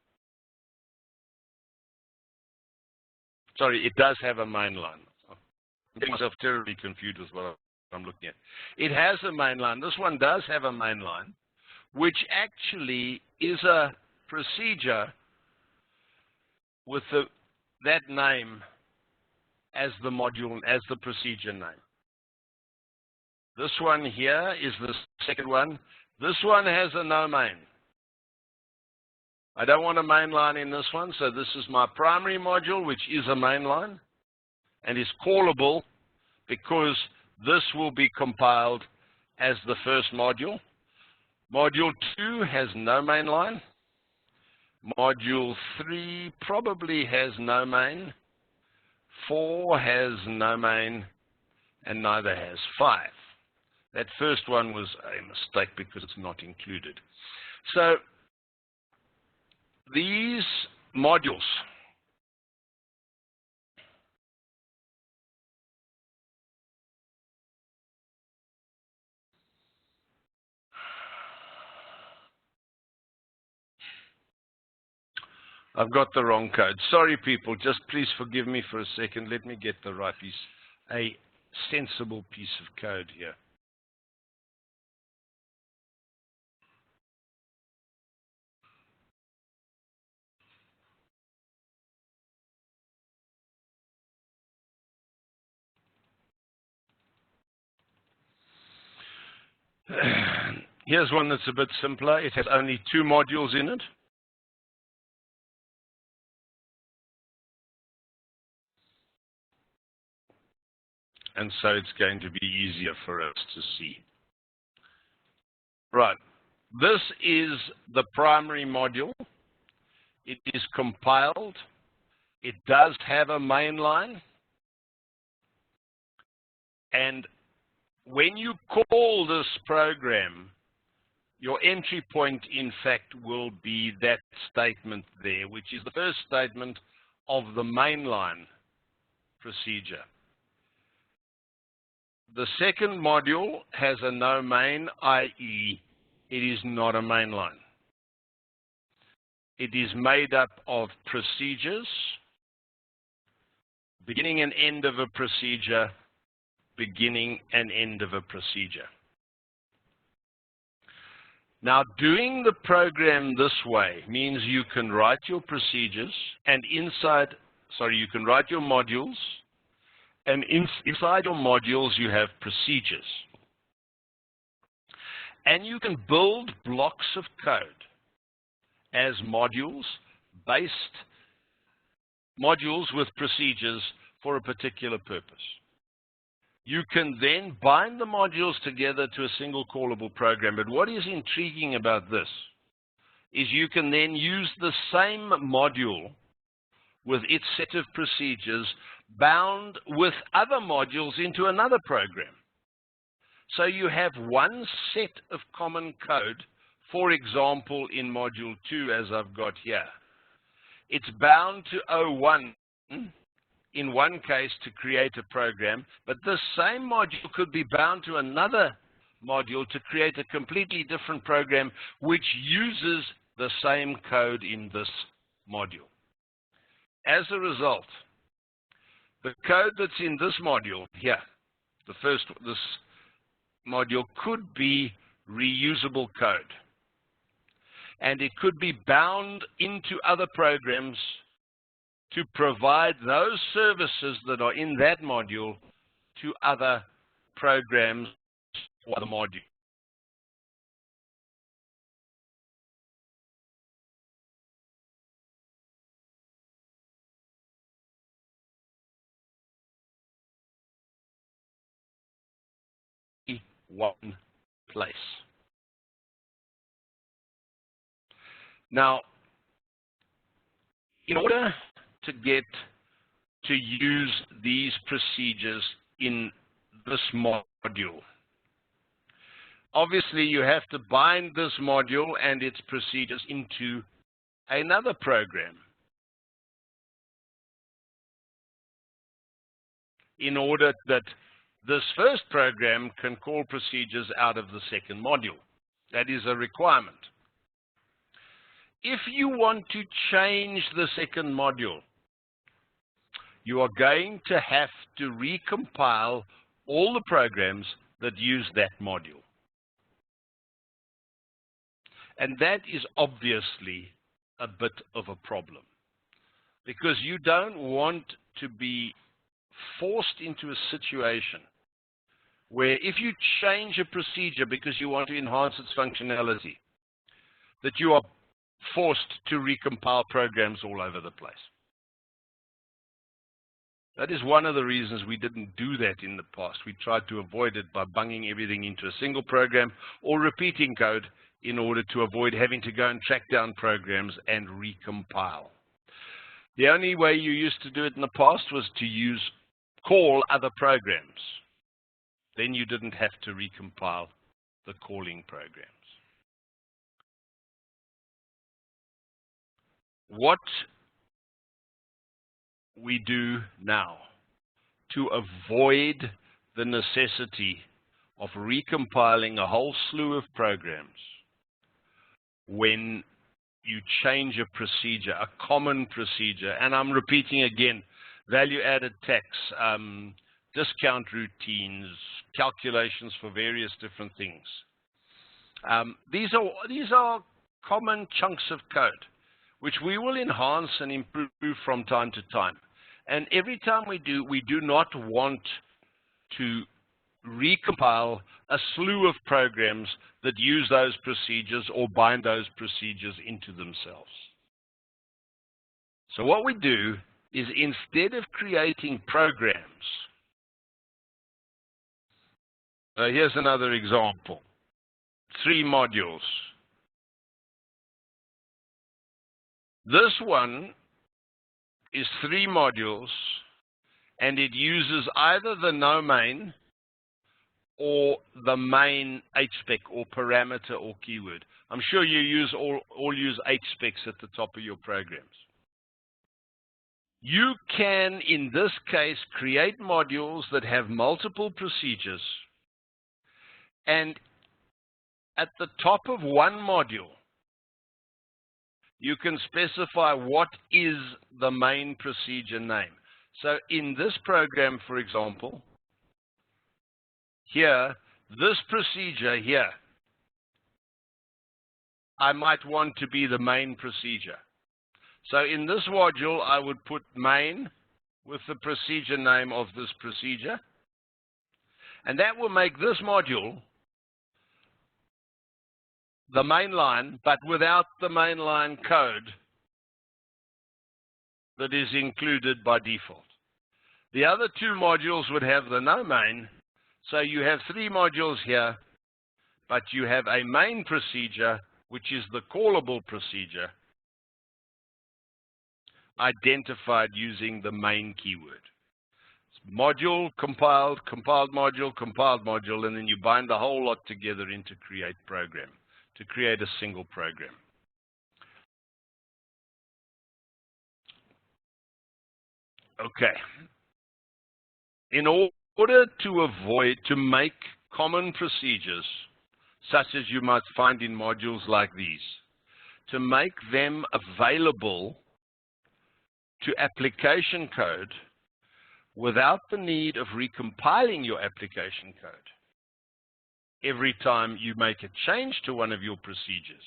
Sorry, it does have a mainline. I'm getting myself terribly confused with what I'm looking at. It has a mainline. This one does have a mainline, which actually is a procedure with that name as the module, as the procedure name. This one here is the second one. This one has a no main. I don't want a mainline in this one, so this is my primary module, which is a mainline and is callable because this will be compiled as the first module. Module 2 has no mainline. Module 3 probably has no main. 4 has no main, and neither has 5. That first one was a mistake because it's not included. So these modules I've got the wrong code. Sorry, people. Just please forgive me for a second. Let me get the right piece, a sensible piece of code here. Here's one that's a bit simpler. It has only 2 modules in it. And so it's going to be easier for us to see. Right. This is the primary module. It is compiled. It does have a mainline. And when you call this program, your entry point, in fact, will be that statement there, which is the first statement of the mainline procedure. The second module has a no main, i.e., it is not a mainline. It is made up of procedures, beginning and end of a procedure, beginning and end of a procedure. Now, doing the program this way means you can write your procedures, and you can write your modules, and inside your modules you have procedures. And you can build blocks of code as modules, based modules with procedures for a particular purpose. You can then bind the modules together to a single callable program. But what is intriguing about this is you can then use the same module with its set of procedures bound with other modules into another program. So you have one set of common code, for example, in module 2, as I've got here. It's bound to O1 in one case to create a program, but this same module could be bound to another module to create a completely different program which uses the same code in this module. As a result, the code that's in this module here, this module could be reusable code. And it could be bound into other programs to provide those services that are in that module to other programs or other modules. One place. Now, in order to get to use these procedures in this module. Obviously, you have to bind this module and its procedures into another program in order that this first program can call procedures out of the second module. That is a requirement. If you want to change the second module, you are going to have to recompile all the programs that use that module. And that is obviously a bit of a problem, because you don't want to be forced into a situation where if you change a procedure because you want to enhance its functionality, that you are forced to recompile programs all over the place. That is one of the reasons we didn't do that in the past. We tried to avoid it by bunging everything into a single program or repeating code in order to avoid having to go and track down programs and recompile. The only way you used to do it in the past was to call other programs. Then you didn't have to recompile the calling programs. What we do now to avoid the necessity of recompiling a whole slew of programs when you change a procedure, a common procedure, and I'm repeating again, value-added tax, discount routines, calculations for various different things. These are common chunks of code which we will enhance and improve from time to time. And every time we do not want to recompile a slew of programs that use those procedures or bind those procedures into themselves. So what we do is, instead of creating programs, here's another example, 3 modules. This one is 3 modules, and it uses either the no main or the main HSpec or parameter or keyword. I'm sure you all use HSpecs at the top of your programs. You can, in this case, create modules that have multiple procedures, and at the top of one module, you can specify what is the main procedure name. So in this program, for example, here, this procedure here, I might want to be the main procedure. So in this module, I would put main with the procedure name of this procedure, and that will make this module the main line, but without the mainline code that is included by default. The other 2 modules would have the no main, so you have 3 modules here, but you have a main procedure, which is the callable procedure, identified using the main keyword. It's module, compiled, compiled module, and then you bind the whole lot together into create program, to create a single program. Okay. In order to make common procedures, such as you might find in modules like these, to make them available to application code without the need of recompiling your application code every time you make a change to one of your procedures,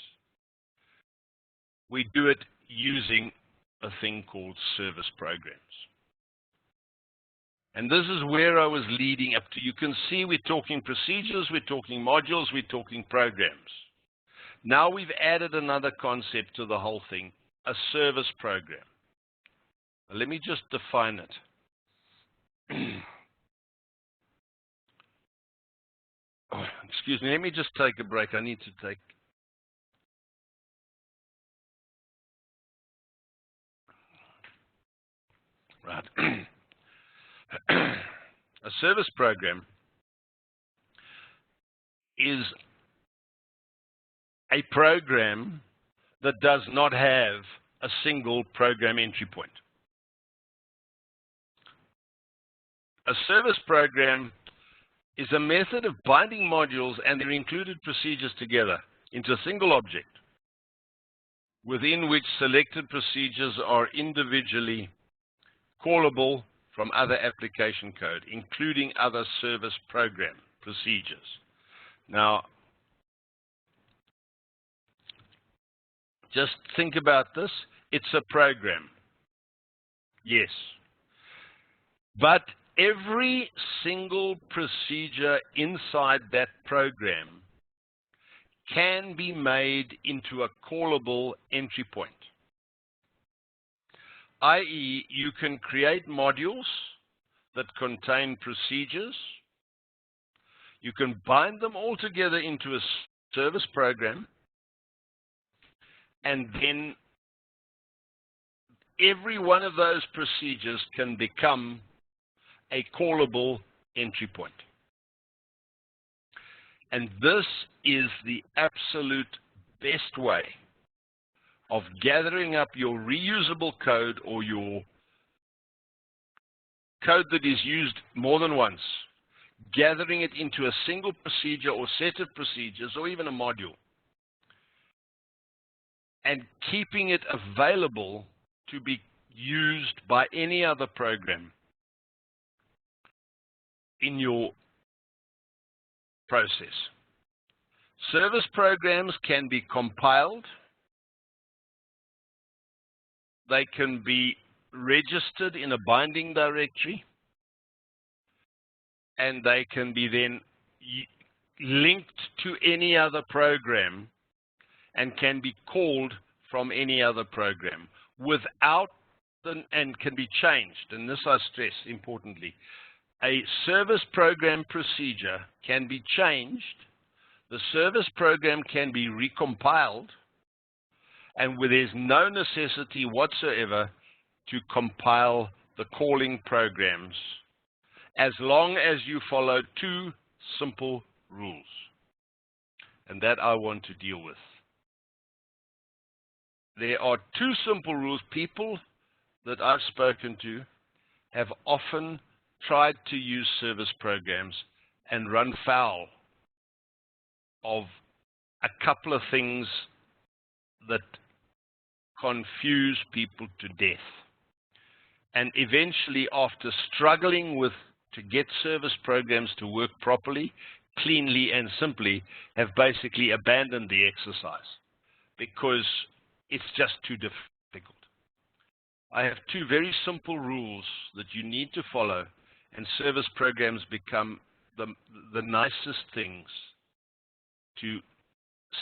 we do it using a thing called service programs. And this is where I was leading up to. You can see we're talking procedures, we're talking modules, we're talking programs. Now we've added another concept to the whole thing, a service program. Let me just define it. Oh, excuse me, let me just take a break. I need to take... Right. A service program is a program that does not have a single program entry point. A service program is a method of binding modules and their included procedures together into a single object, within which selected procedures are individually callable from other application code, including other service program procedures. Now, just think about this. It's a program. Yes. But every single procedure inside that program can be made into a callable entry point. i.e., you can create modules that contain procedures. You can bind them all together into a service program, and then every one of those procedures can become a callable entry point. And this is the absolute best way of gathering up your reusable code, or your code that is used more than once, gathering it into a single procedure or set of procedures or even a module, and keeping it available to be used by any other program in your process. Service programs can be compiled. They can be registered in a binding directory, and they can be then linked to any other program and can be called from any other program without and can be changed. And this I stress importantly. A service program procedure can be changed. The service program can be recompiled, and where there's no necessity whatsoever to compile the calling programs, as long as you follow two simple rules. And that I want to deal with. There are two simple rules. People that I've spoken to have often tried to use service programs and run foul of a couple of things that confuse people to death. And eventually, after struggling to get service programs to work properly, cleanly, and simply, have basically abandoned the exercise because it's just too difficult. I have two very simple rules that you need to follow, and service programs become the nicest things to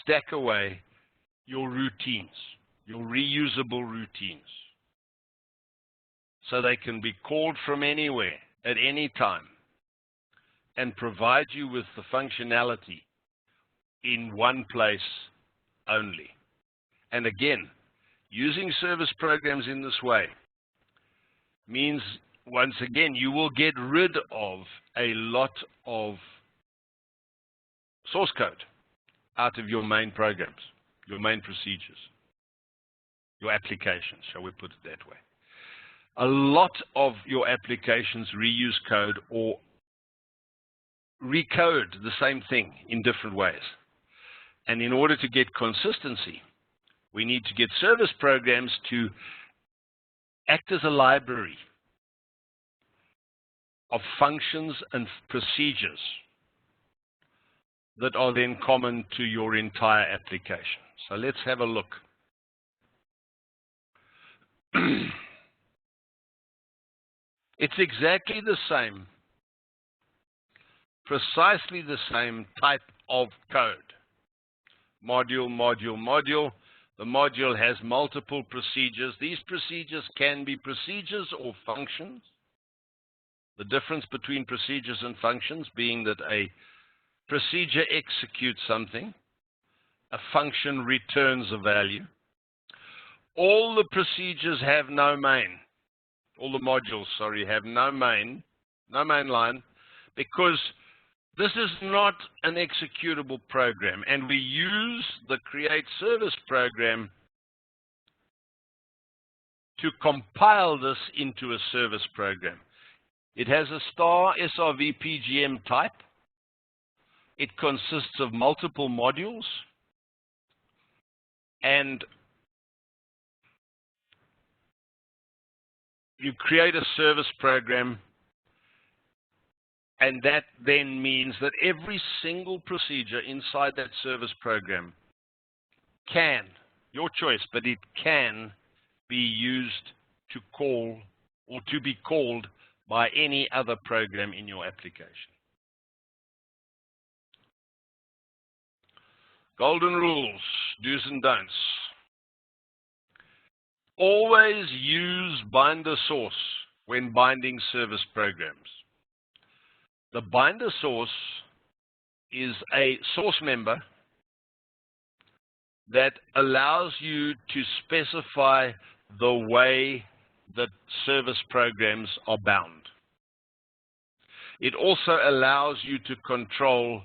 stack away your routines, your reusable routines, so they can be called from anywhere at any time and provide you with the functionality in one place only. And again, using service programs in this way means, once again, you will get rid of a lot of source code out of your main programs, your main procedures, your applications, shall we put it that way. A lot of your applications reuse code or recode the same thing in different ways. And in order to get consistency, we need to get service programs to act as a library of functions and procedures that are then common to your entire application. So let's have a look. It's exactly the same, precisely the same type of code. Module, module, module. The module has multiple procedures. These procedures can be procedures or functions. The difference between procedures and functions being that a procedure executes something, a function returns a value. All the procedures have no main. all the modules, sorry, have no main line, because this is not an executable program, and we use the create service program to compile this into a service program. It has a star SRVPGM type. It consists of multiple modules, and you create a service program, and that then means that every single procedure inside that service program can, your choice, but it can be used to call or to be called by any other program in your application. Golden rules, do's and don'ts. Always use binder source when binding service programs. The binder source is a source member that allows you to specify the way that service programs are bound. It also allows you to control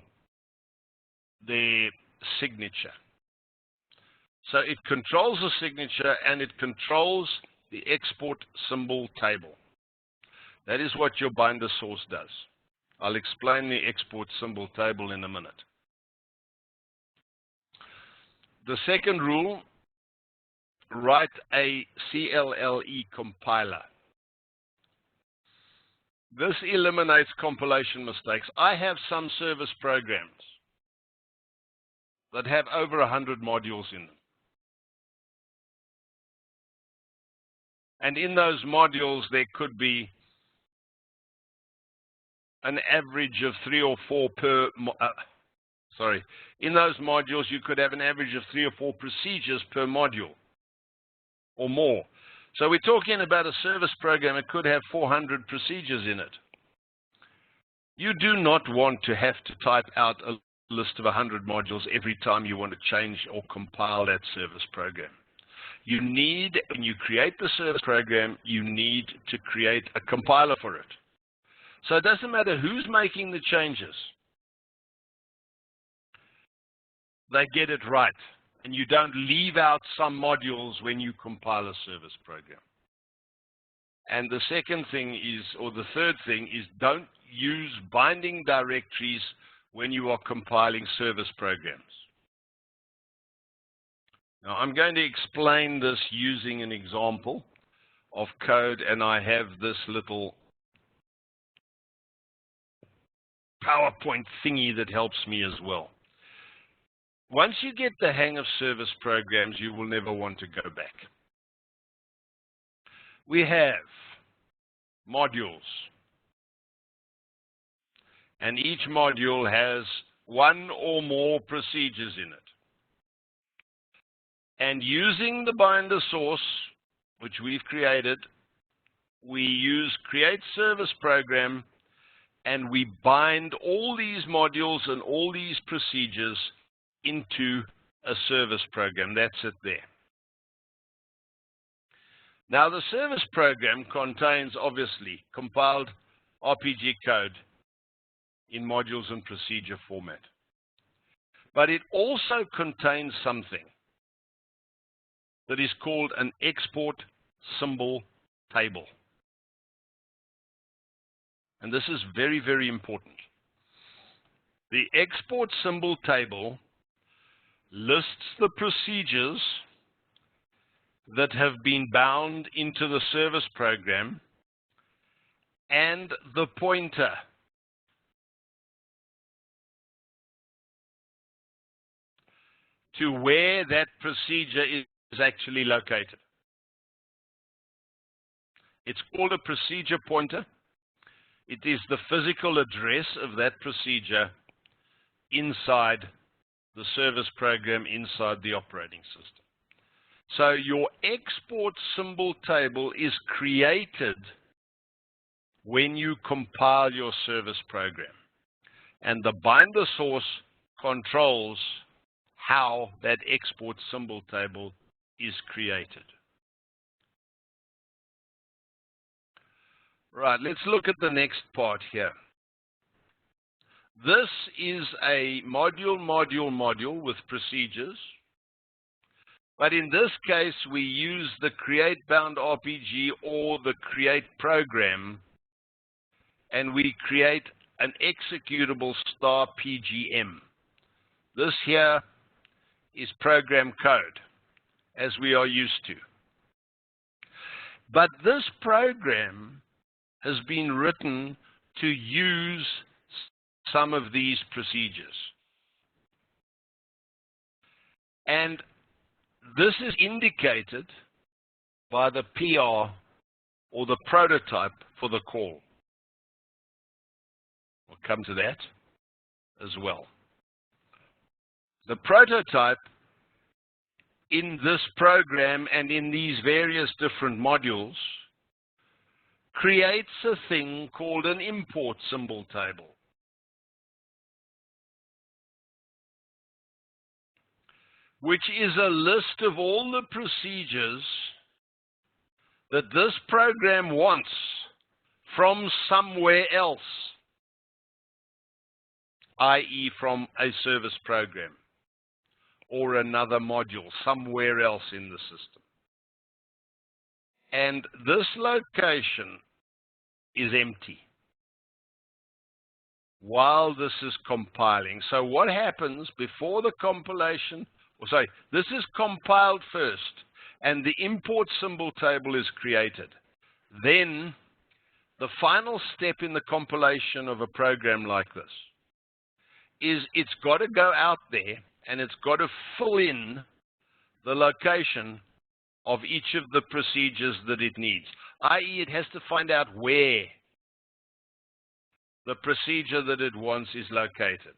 the signature. So it controls the signature and it controls the export symbol table. That is what your binder source does. I'll explain the export symbol table in a minute. The second rule, write a CLLE compiler. This eliminates compilation mistakes. I have some service programs that have over 100 modules in them. And in those modules, there could be an average of 3 or 4 per, in those modules, you could have an average of 3 or 4 procedures per module or more. So we're talking about a service program that could have 400 procedures in it. You do not want to have to type out a list of 100 modules every time you want to change or compile that service program. You need, when you create the service program, you need to create a compiler for it. So it doesn't matter who's making the changes. They get it right. And you don't leave out some modules when you compile a service program. And the second thing is, or the third thing is, don't use binding directories when you are compiling service programs. Now, I'm going to explain this using an example of code, and I have this little PowerPoint thingy that helps me as well. Once you get the hang of service programs, you will never want to go back. We have modules, and each module has 1 or more procedures in it. And using the binder source, which we've created, we use create service program, and we bind all these modules and all these procedures into a service program. That's it there. Now, the service program contains, obviously, compiled RPG code in modules and procedure format. But it also contains something that is called an export symbol table. And this is very, very important. The export symbol table lists the procedures that have been bound into the service program and the pointer to where that procedure is actually located. It's called a procedure pointer. It is the physical address of that procedure inside the service program, inside the operating system. So your export symbol table is created when you compile your service program. And the binder source controls how that export symbol table is created. Right, let's look at the next part here. This is a module with procedures. But in this case, we use the create bound RPG or the create program, and we create an executable star PGM. This here is program code, as we are used to. But this program has been written to use some of these procedures. And this is indicated by the PR or the prototype for the call. We'll come to that as well. The prototype in this program and in these various different modules creates a thing called an import symbol table. Which is a list of all the procedures that this program wants from somewhere else, i.e. from a service program or another module somewhere else in the system. And this location is empty while this is compiling. So what happens before the compilation? Sorry, this is compiled first, and the import symbol table is created. Then, the final step in the compilation of a program like this is it's got to go out there, and it's got to fill in the location of each of the procedures that it needs, i.e. it has to find out where the procedure that it wants is located.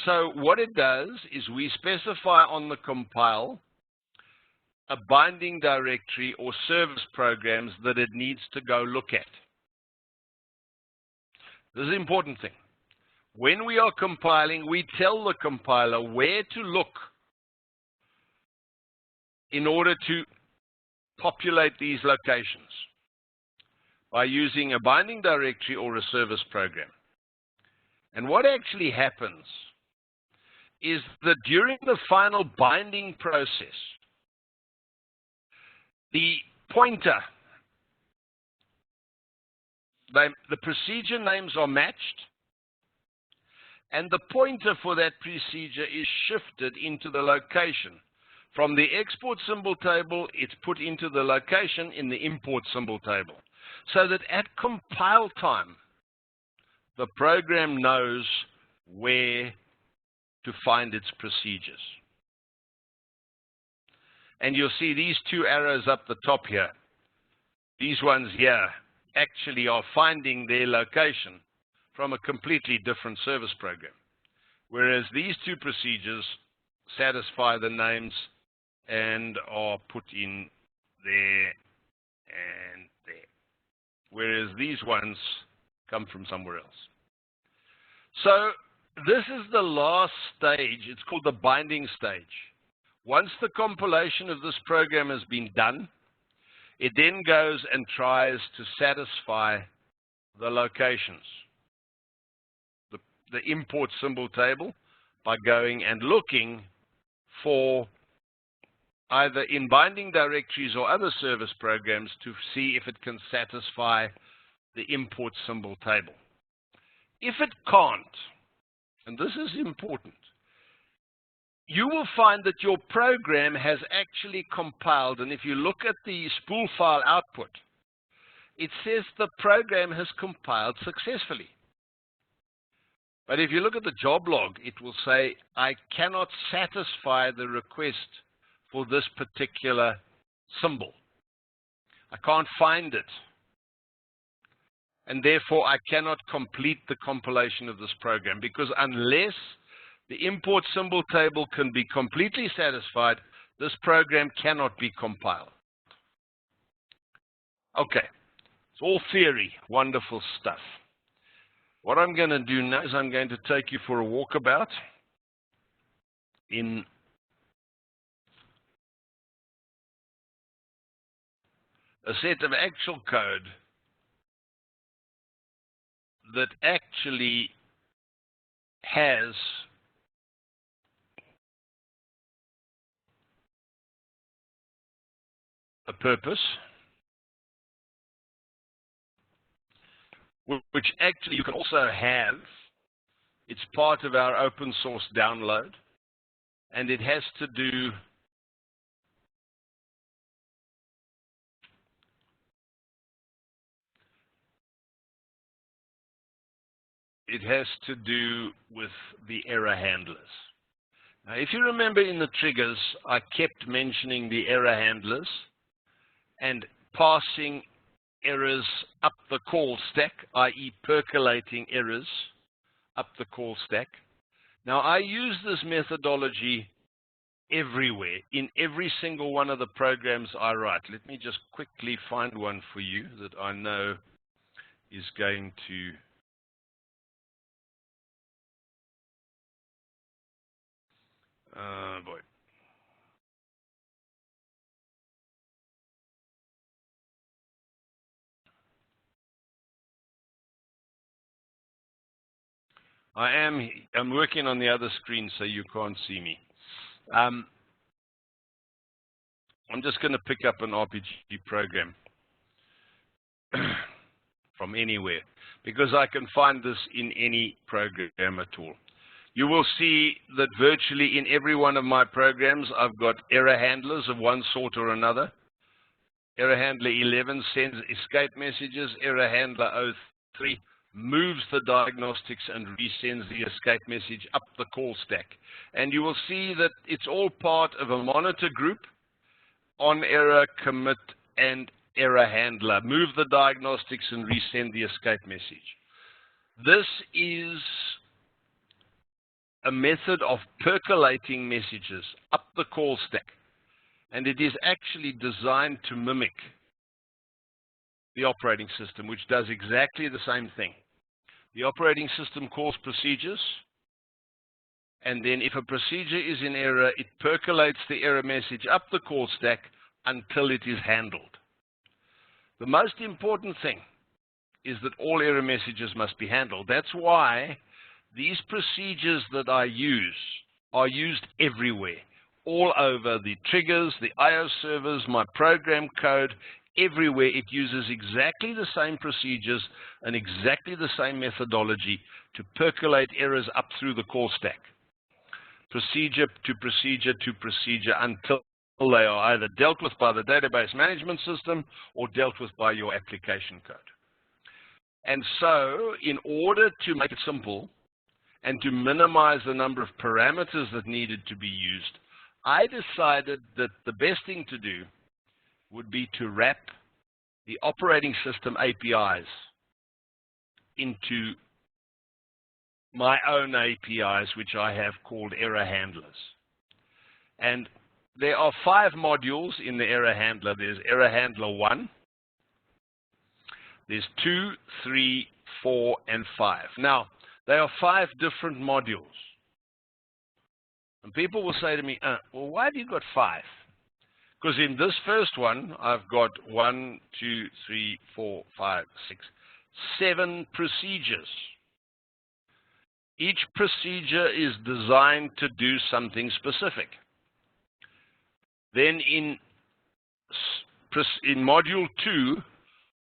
So what it does is we specify on the compile a binding directory or service programs that it needs to go look at. This is an important thing. When we are compiling, we tell the compiler where to look in order to populate these locations by using a binding directory or a service program. And what actually happens is that during the final binding process, the pointer, the procedure names are matched, and the pointer for that procedure is shifted into the location. From the export symbol table, it's put into the location in the import symbol table, so that at compile time, the program knows where to find its procedures. And you'll see these two arrows up the top here. These ones here actually are finding their location from a completely different service program. Whereas these two procedures satisfy the names and are put in there and there. Whereas these ones come from somewhere else. So this is the last stage. It's called the binding stage. Once the compilation of this program has been done, it then goes and tries to satisfy the locations, the import symbol table, by going and looking for either in binding directories or other service programs to see if it can satisfy the import symbol table. If it can't, and this is important, you will find that your program has actually compiled, and if you look at the spool file output, it says the program has compiled successfully. But if you look at the job log, it will say, I cannot satisfy the request for this particular symbol. I can't find it. And therefore, I cannot complete the compilation of this program, because unless the import symbol table can be completely satisfied, this program cannot be compiled. Okay, it's all theory, wonderful stuff. What I'm going to do now is I'm going to take you for a walkabout in a set of actual code that actually has a purpose, which actually you can also have. It's part of our open source download, and it has to do with the error handlers. Now, if you remember in the triggers, I kept mentioning the error handlers and passing errors up the call stack, i.e. percolating errors up the call stack. Now, I use this methodology everywhere, in every single one of the programs I write. Let me just quickly find one for you that I know is going to boy. I'm working on the other screen, so you can't see me. I'm just going to pick up an RPG program from anywhere, because I can find this in any program at all. You will see that virtually in every one of my programs, I've got error handlers of one sort or another. Error handler 11 sends escape messages. Error handler 03 moves the diagnostics and resends the escape message up the call stack. And you will see that it's all part of a monitor group, on error, commit, and error handler. Move the diagnostics and resend the escape message. This is a method of percolating messages up the call stack, and it is actually designed to mimic the operating system, which does exactly the same thing. The operating system calls procedures, and then if a procedure is in error, it percolates the error message up the call stack until it is handled. The most important thing is that all error messages must be handled. That's why these procedures that I use are used everywhere, all over the triggers, the IO servers, my program code, everywhere. It uses exactly the same procedures and exactly the same methodology to percolate errors up through the call stack, procedure to procedure to procedure, until they are either dealt with by the database management system or dealt with by your application code. And so, in order to make it simple and to minimize the number of parameters that needed to be used, I decided that the best thing to do would be to wrap the operating system APIs into my own APIs, which I have called error handlers. And there are 5 modules in the error handler. There's error handler 1. There's 2, 3, 4, and 5. Now, there are 5 different modules. And people will say to me, well, why have you got 5? Because in this first one, I've got 1, 2, 3, 4, 5, 6, 7 procedures. Each procedure is designed to do something specific. Then in module 2,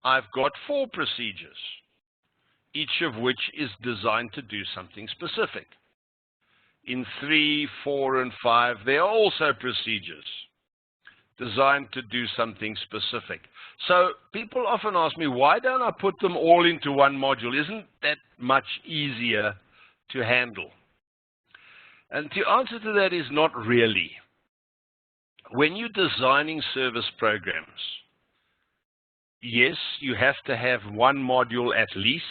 I've got 4 procedures, each of which is designed to do something specific. In 3, 4, and 5, there are also procedures designed to do something specific. So people often ask me, why don't I put them all into one module? Isn't that much easier to handle? And the answer to that is not really. When you're designing service programs, yes, you have to have one module at least,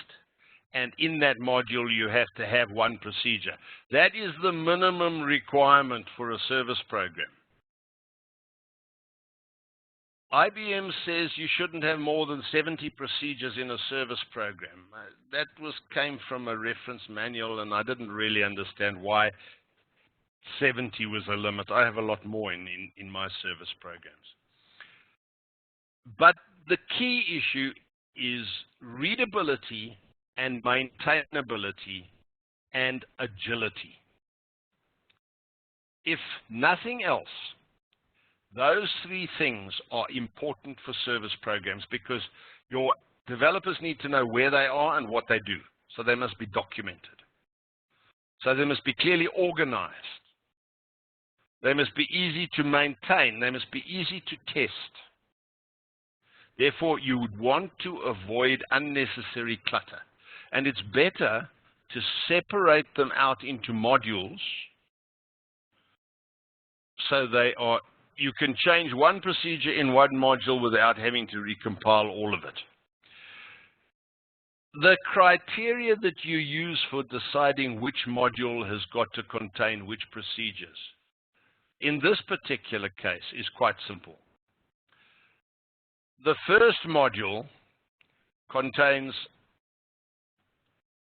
and in that module you have to have one procedure. That is the minimum requirement for a service program. IBM says you shouldn't have more than 70 procedures in a service program. That came from a reference manual, and I didn't really understand why 70 was a limit. I have a lot more in my service programs. But the key issue is readability and maintainability and agility. If nothing else, those three things are important for service programs because your developers need to know where they are and what they do. So they must be documented. So they must be clearly organized. They must be easy to maintain. They must be easy to test. Therefore, you would want to avoid unnecessary clutter. And it's better to separate them out into modules so they are, you can change one procedure in one module without having to recompile all of it. The criteria that you use for deciding which module has got to contain which procedures, in this particular case, is quite simple. The first module contains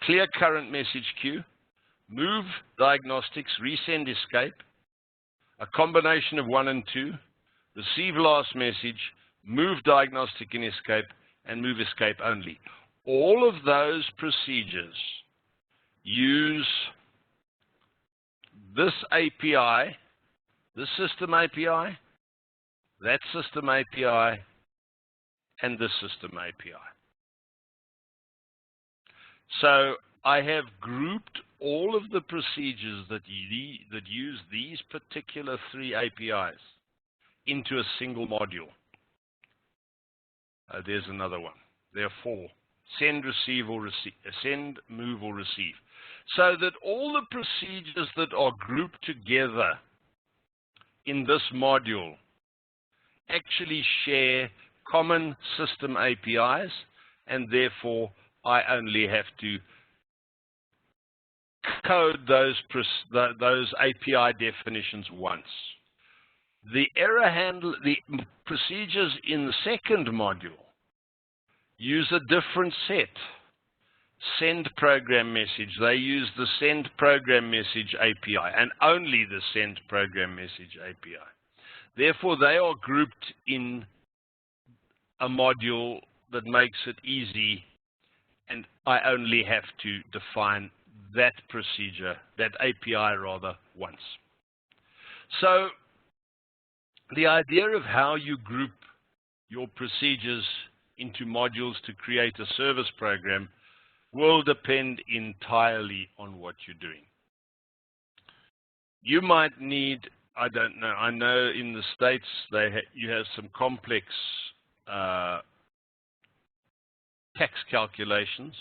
clear current message queue, move diagnostics, resend escape, a combination of 1 and 2, receive last message, move diagnostic and escape, and move escape only. All of those procedures use this API, this system API, that system API, and this system API. So I have grouped all of the procedures that use these particular three APIs into a single module. There's another one. There are 4. Send, receive, or receive. Send, move, or receive. So that all the procedures that are grouped together in this module actually share common system APIs, and therefore I only have to code those API definitions once. The procedures in the second module use a different set. Send program message. They use the send program message API and only the send program message API. Therefore, they are grouped in a module that makes it easy, and I only have to define that procedure, that API rather, once. So the idea of how you group your procedures into modules to create a service program will depend entirely on what you're doing. You might need, I don't know, I know in the States you have some complex tax calculations.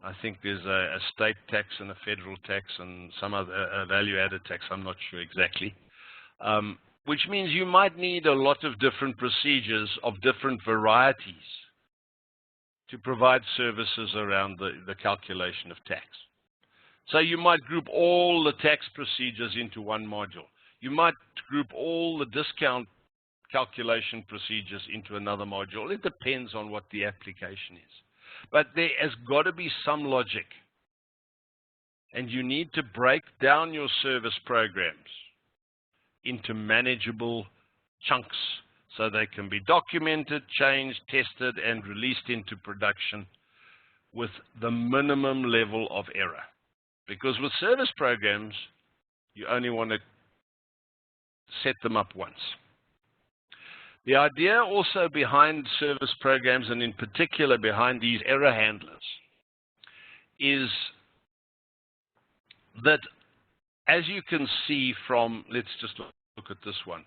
I think there's a state tax and a federal tax and some other value-added tax, I'm not sure exactly, which means you might need a lot of different procedures of different varieties to provide services around the calculation of tax. So you might group all the tax procedures into one module. You might group all the discount calculation procedures into another module. It depends on what the application is. But there has got to be some logic. And you need to break down your service programs into manageable chunks so they can be documented, changed, tested, and released into production with the minimum level of error. Because with service programs, you only want to set them up once. The idea also behind service programs, and in particular behind these error handlers, is that, as you can see from, let's just look at this one.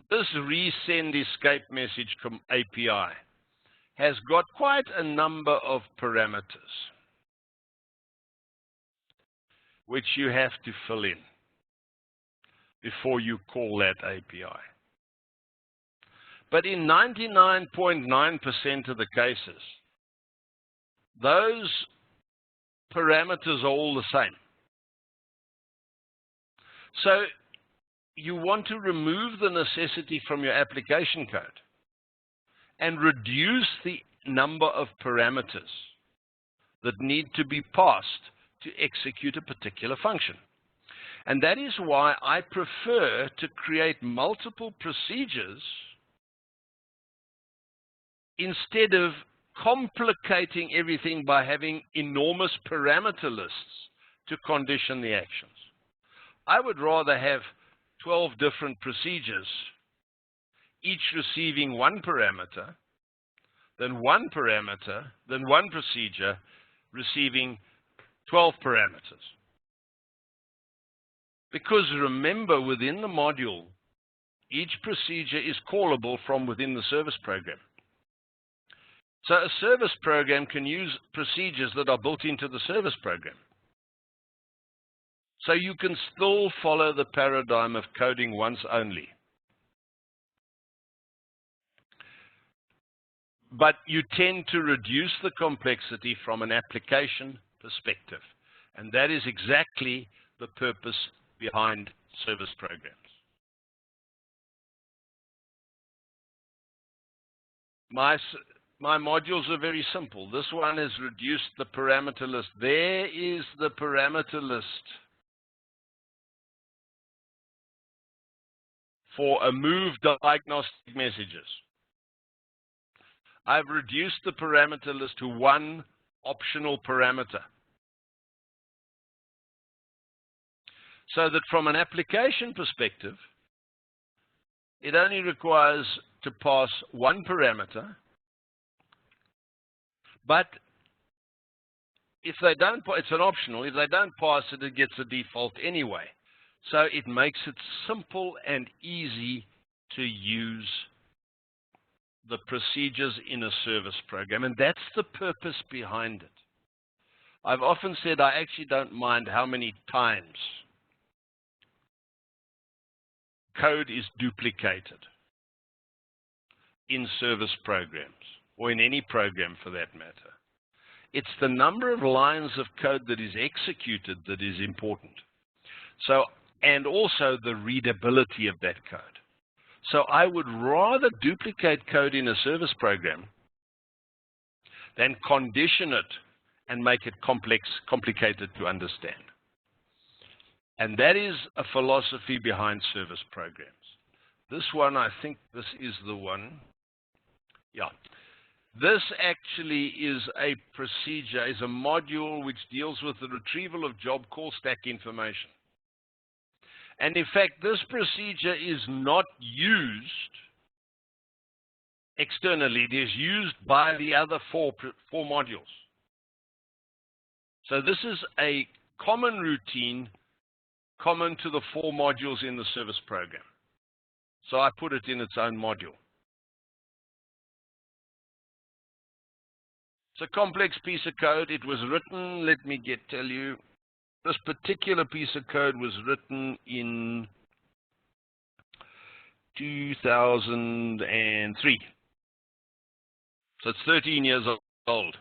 This resend escape message API has got quite a number of parameters which you have to fill in before you call that API. But in 99.9% of the cases, those parameters are all the same. So you want to remove the necessity from your application code and reduce the number of parameters that need to be passed to execute a particular function. And that is why I prefer to create multiple procedures instead of complicating everything by having enormous parameter lists to condition the actions. I would rather have 12 different procedures, each receiving one parameter, than one procedure receiving 12 parameters. Because remember, within the module, each procedure is callable from within the service program. So a service program can use procedures that are built into the service program. So you can still follow the paradigm of coding once only. But you tend to reduce the complexity from an application perspective. And that is exactly the purpose behind service programs. My modules are very simple. This one has reduced the parameter list. There is the parameter list for a move diagnostic messages. I've reduced the parameter list to one optional parameter. So that from an application perspective, it only requires to pass one parameter. But if they don't, it's an optional. If they don't pass it, it gets a default anyway. So it makes it simple and easy to use the procedures in a service program. And that's the purpose behind it. I've often said I actually don't mind how many times code is duplicated in service programs, or in any program for that matter. It's the number of lines of code that is executed that is important. So, and also the readability of that code. So I would rather duplicate code in a service program than condition it and make it complicated to understand. And that is a philosophy behind service programs. This one, I think this is the one. Yeah. This actually is a procedure, is a module which deals with the retrieval of job call stack information. And in fact, this procedure is not used externally. It is used by the other four modules. So this is a common routine common to the 4 modules in the service program. So I put it in its own module. It's a complex piece of code. It was written, let me tell you, this particular piece of code was written in 2003. So it's 13 years old.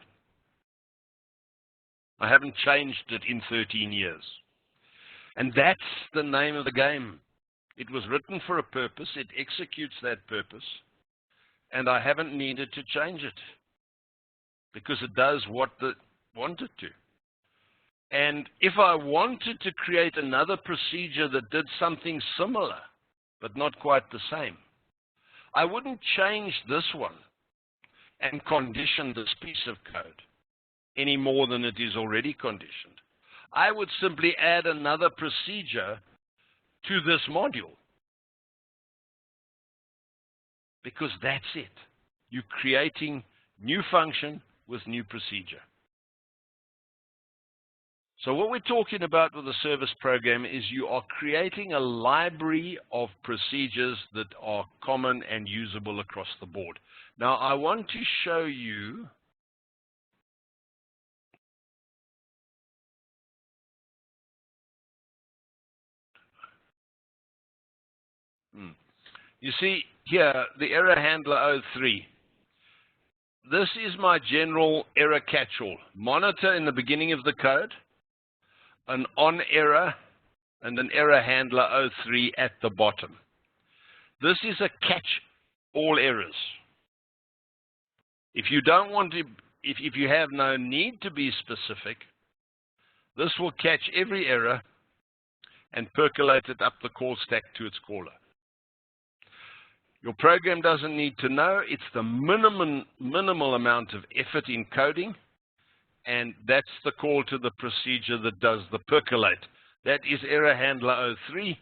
I haven't changed it in 13 years. And that's the name of the game. It was written for a purpose. It executes that purpose. And I haven't needed to change it because it does what it wanted to. And if I wanted to create another procedure that did something similar, but not quite the same, I wouldn't change this one and condition this piece of code any more than it is already conditioned. I would simply add another procedure to this module, because that's it. You're creating new function with new procedure. So what we're talking about with a service program is you are creating a library of procedures that are common and usable across the board. Now, I want to show you you see here, the error handler 03. This is my general error catch-all. Monitor in the beginning of the code, an on error, and an error handler 03 at the bottom. This is a catch all errors. If you don't want to, if you have no need to be specific, this will catch every error and percolate it up the call stack to its caller. Your program doesn't need to know. It's the minimal amount of effort in coding, and that's the call to the procedure that does the percolate. That is error handler 03,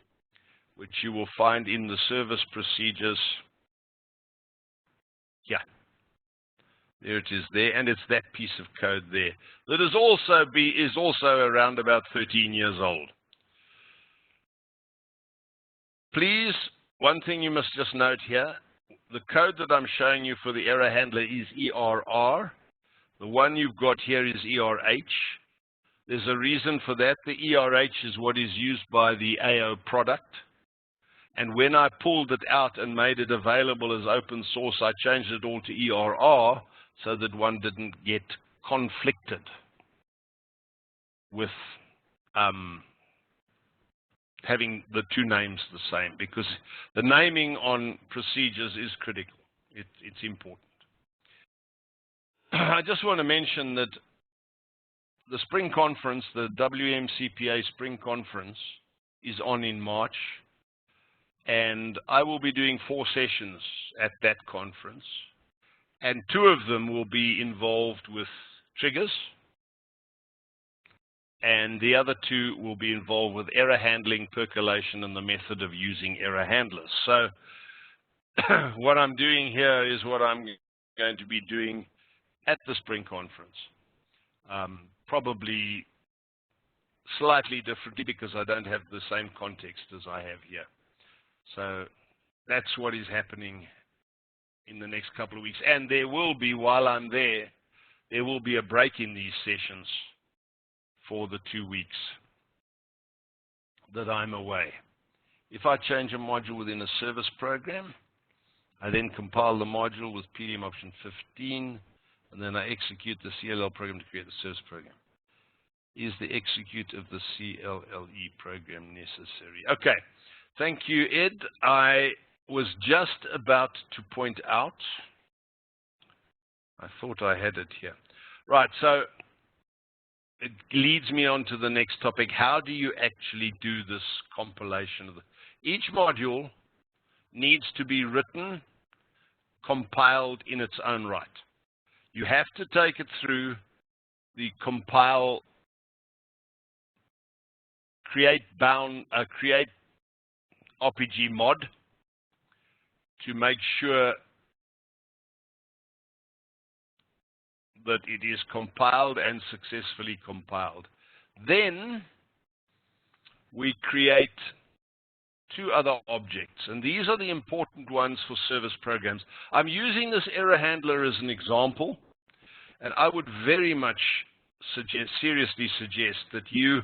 which you will find in the service procedures. Yeah, there it is there, and it's that piece of code there that is also around about 13 years old. Please, one thing you must just note here, the code that I'm showing you for the error handler is ERR. The one you've got here is ERH. There's a reason for that. The ERH is what is used by the AO product. And when I pulled it out and made it available as open source, I changed it all to ERR so that one didn't get conflicted with having the two names the same, because the naming on procedures is critical. It's important. I just want to mention that the spring conference, the WMCPA spring conference, is on in March, and I will be doing 4 sessions at that conference, and 2 of them will be involved with triggers, and the other 2 will be involved with error handling, percolation, and the method of using error handlers. So what I'm doing here is what I'm going to be doing at the spring conference. Probably slightly differently because I don't have the same context as I have here. So that's what is happening in the next couple of weeks. And there will be, while I'm there, there will be a break in these sessions for the 2 weeks that I'm away. If I change a module within a service program, I then compile the module with PDM option 15, and then I execute the CLL program to create the service program. Is the execute of the CLLE program necessary? Okay, thank you, Ed. I was just about to point out, I thought I had it here. Right, so it leads me on to the next topic. How do you actually do this compilation of each module needs to be written, compiled in its own right. You have to take it through the compile, create RPG mod to make sure that it is compiled and successfully compiled. Then we create 2 other objects, and these are the important ones for service programs. I'm using this error handler as an example, and I would very much seriously suggest that you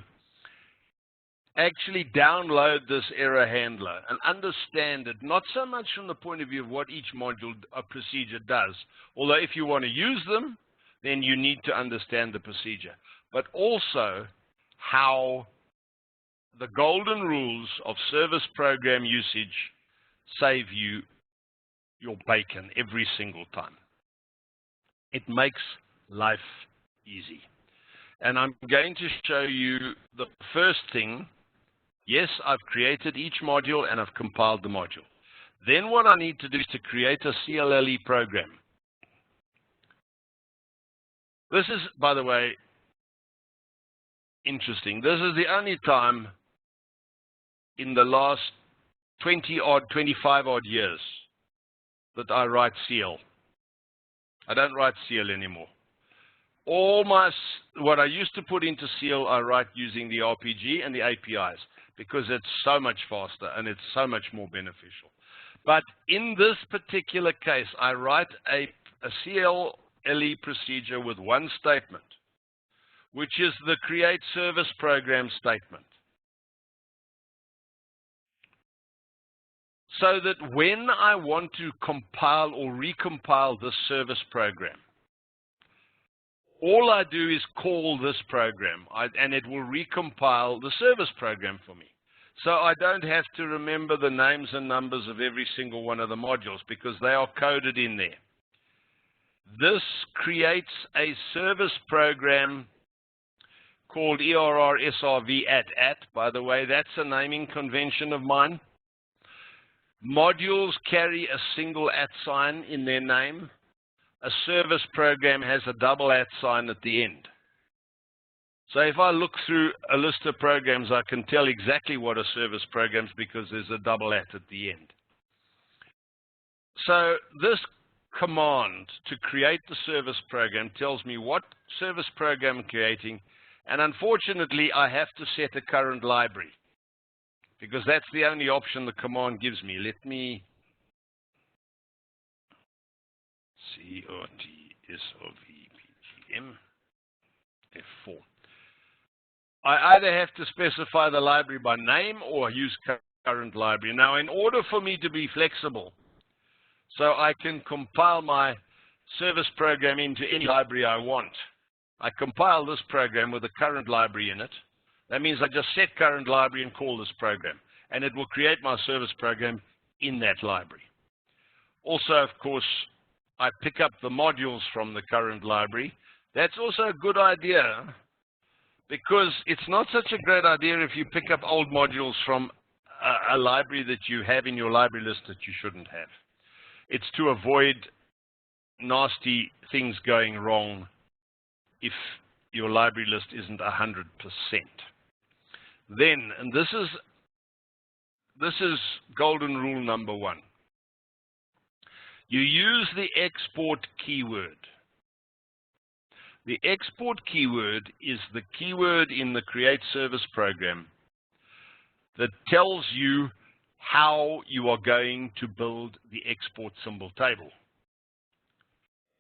actually download this error handler and understand it, not so much from the point of view of what each module or procedure does, although if you want to use them, then you need to understand the procedure, but also how the golden rules of service program usage save you your bacon every single time. It makes life easy. And I'm going to show you the first thing. Yes, I've created each module and I've compiled the module. Then what I need to do is to create a CLLE program. This is, by the way, interesting. This is the only time in the last 25 odd years that I write CL. I don't write CL anymore. All what I used to put into CL, I write using the RPG and the APIs because it's so much faster and it's so much more beneficial. But in this particular case, I write a CLLE procedure with one statement, which is the create service program statement. So that when I want to compile or recompile this service program, all I do is call this program, and it will recompile the service program for me. So I don't have to remember the names and numbers of every single one of the modules because they are coded in there. This creates a service program called ERR SRV at, by the way. That's a naming convention of mine. Modules carry a single @ sign in their name. A service program has a double @ sign at the end. So if I look through a list of programs, I can tell exactly what a service program is because there's a double @ at the end. So this command to create the service program tells me what service program I'm creating, and unfortunately I have to set a current library because that's the only option the command gives me. Let me CRT-SRVPGM F4. I either have to specify the library by name or use current library. Now, in order for me to be flexible, so I can compile my service program into any library I want, I compile this program with a current library in it. That means I just set current library and call this program, and it will create my service program in that library. Also, of course, I pick up the modules from the current library. That's also a good idea, because it's not such a great idea if you pick up old modules from a library that you have in your library list that you shouldn't have. It's to avoid nasty things going wrong if your library list isn't 100%. Then, and this is golden rule number 1. You use the export keyword. The export keyword is the keyword in the create service program that tells you how you are going to build the export symbol table.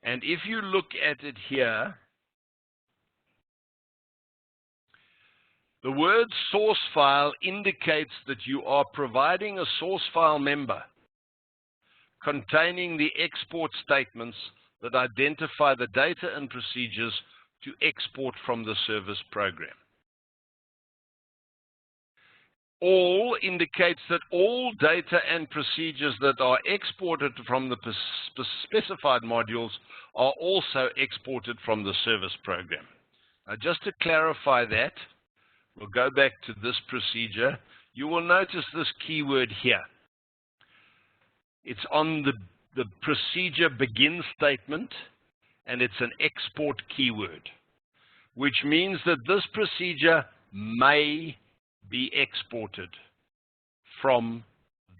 And if you look at it here, the word source file indicates that you are providing a source file member containing the export statements that identify the data and procedures to export from the service program. All indicates that all data and procedures that are exported from the specified modules are also exported from the service program. Now, just to clarify that, we'll go back to this procedure. You will notice this keyword here. It's on the procedure begin statement, and it's an export keyword, which means that this procedure may be exported from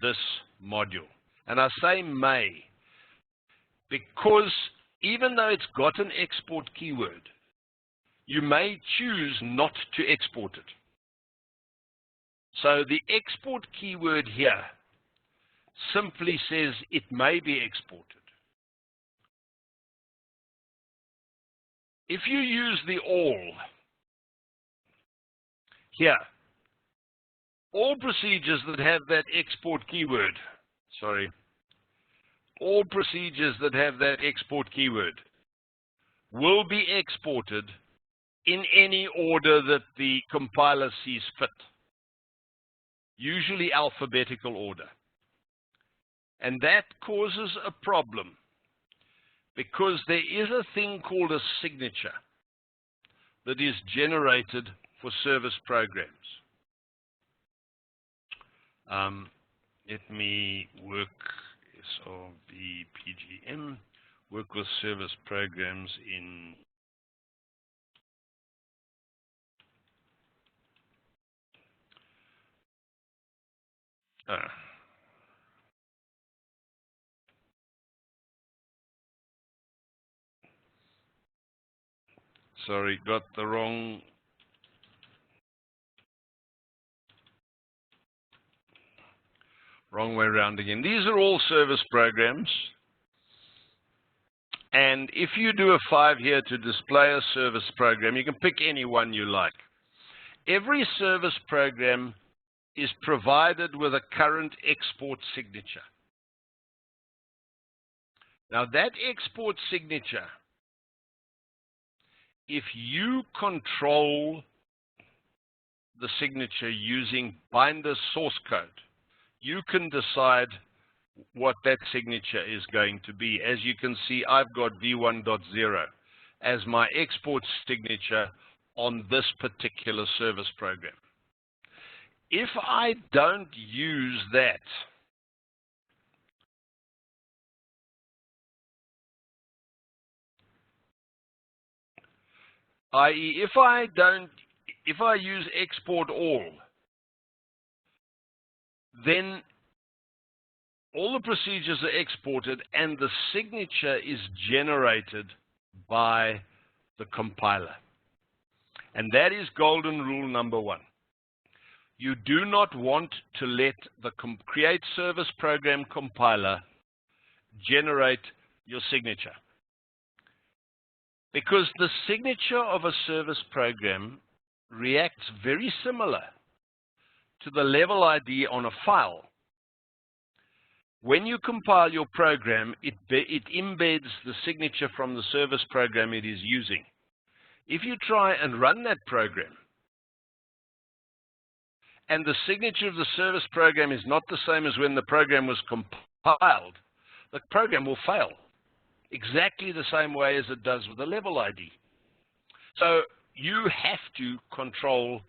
this module. And I say may because even though it's got an export keyword, you may choose not to export it. So the export keyword here simply says it may be exported. If you use the all here, all procedures that have that export keyword, all procedures that have that export keyword will be exported in any order that the compiler sees fit, usually alphabetical order. And that causes a problem because there is a thing called a signature that is generated for service programs. Let me work SRVPGM, work with service programs in sorry, got the wrong way around again. These are all service programs. And if you do a 5 here to display a service program, you can pick any one you like. Every service program is provided with a current export signature. Now that export signature, if you control the signature using binder source code, you can decide what that signature is going to be. As you can see, I've got v1.0 as my export signature on this particular service program. If I don't use that, i.e., if I use export all, then all the procedures are exported and the signature is generated by the compiler. And that is golden rule number 1. You do not want to let the create service program compiler generate your signature. Because the signature of a service program reacts very similar to the level ID on a file. When you compile your program, it embeds the signature from the service program it is using. If you try and run that program, and the signature of the service program is not the same as when the program was compiled, the program will fail exactly the same way as it does with the level ID. So you have to control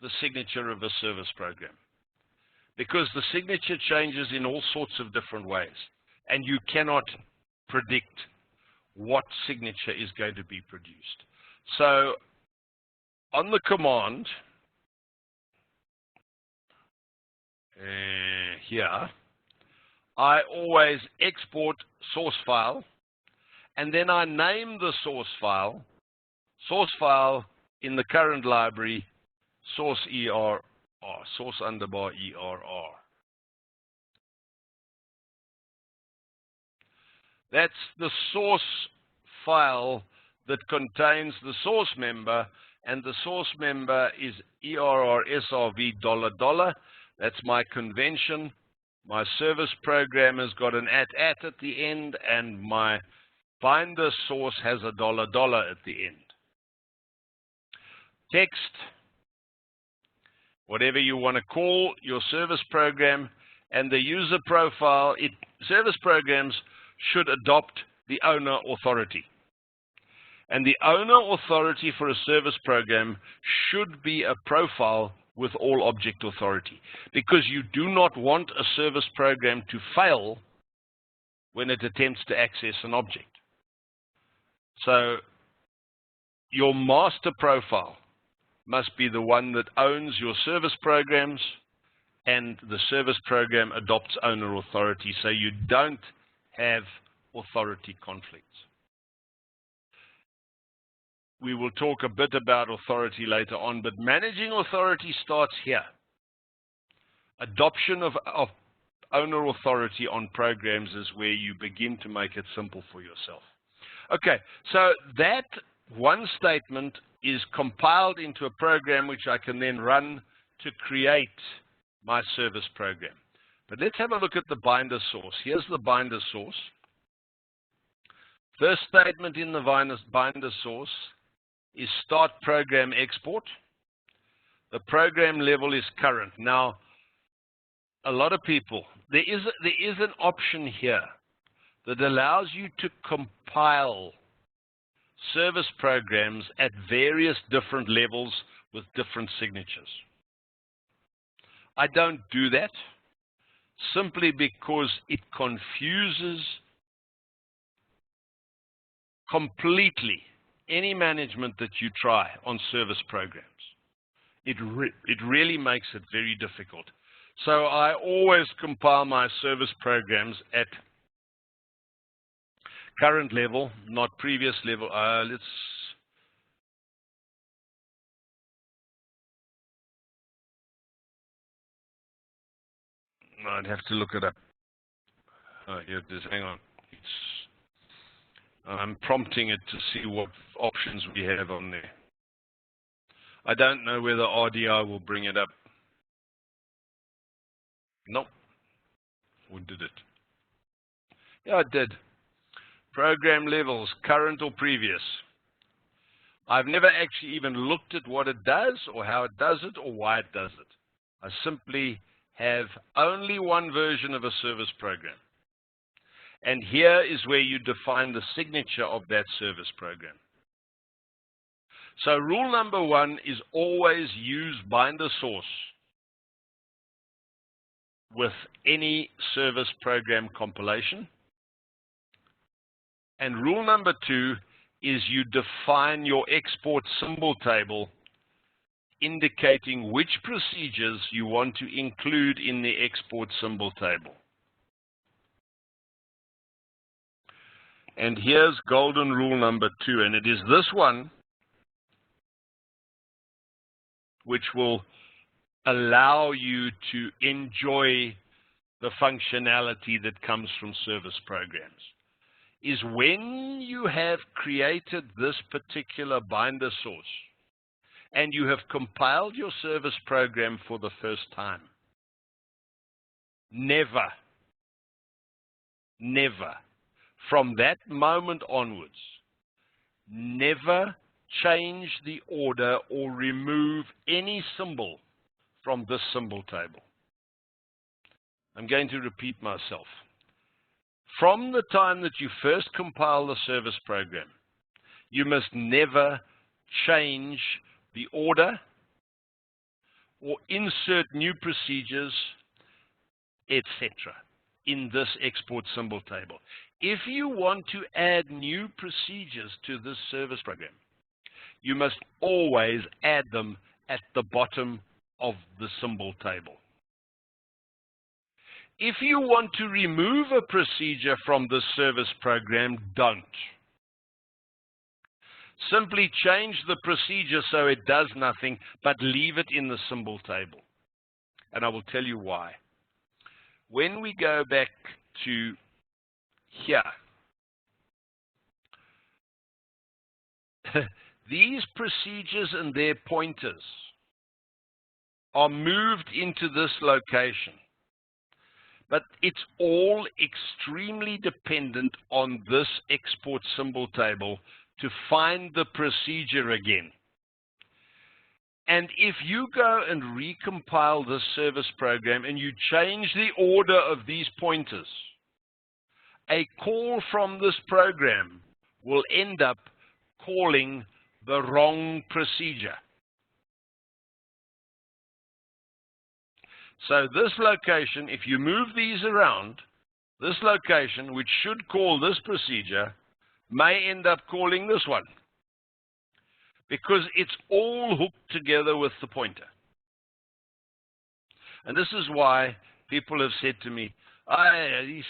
the signature of a service program, because the signature changes in all sorts of different ways, and you cannot predict what signature is going to be produced. So on the command here, I always export source file, and then I name the source file in the current library, source ERR, source underbar ERR. That's the source file that contains the source member, and the source member is ERR SRV $. That's my convention. My service program has got an at the end, and my binder source has a $. At the end. Text, whatever you want to call your service program, and the user profile. Service programs should adopt the owner authority. And the owner authority for a service program should be a profile with all object authority, because you do not want a service program to fail when it attempts to access an object. So your master profile must be the one that owns your service programs, and the service program adopts owner authority, so you don't have authority conflicts. We will talk a bit about authority later on, but managing authority starts here. Adoption of owner authority on programs is where you begin to make it simple for yourself. Okay, so that one statement is compiled into a program which I can then run to create my service program. But let's have a look at the binder source. Here's the binder source. First statement in the binder source is start program export. The program level is current. Now, a lot of people, there is an option here that allows you to compile service programs at various different levels with different signatures. I don't do that simply because it confuses completely any management that you try on service programs. It really makes it very difficult. So I always compile my service programs at current level, not previous level. I'd have to look it up. Here it is. Hang on. I'm prompting it to see what options we have on there. I don't know whether RDI will bring it up. Nope. Or did it? Yeah, it did. Program levels, current or previous. I've never actually even looked at what it does or how it does it or why it does it. I simply have only one version of a service program. And here is where you define the signature of that service program. So rule number 1 is always use binder source with any service program compilation. And rule number 2 is you define your export symbol table indicating which procedures you want to include in the export symbol table. And here's golden rule number 2, and it is this one which will allow you to enjoy the functionality that comes from service programs. Is when you have created this particular binder source and you have compiled your service program for the first time, never, from that moment onwards, never change the order or remove any symbol from this symbol table. I'm going to repeat myself. From the time that you first compile the service program, you must never change the order or insert new procedures, etc. in this export symbol table. If you want to add new procedures to this service program, you must always add them at the bottom of the symbol table. If you want to remove a procedure from the service program, don't. Simply change the procedure so it does nothing, but leave it in the symbol table. And I will tell you why. When we go back to here, these procedures and their pointers are moved into this location. But it's all extremely dependent on this export symbol table to find the procedure again. And if you go and recompile this service program and you change the order of these pointers, a call from this program will end up calling the wrong procedure. So this location, if you move these around, this location, which should call this procedure, may end up calling this one, because it's all hooked together with the pointer. And this is why people have said to me, these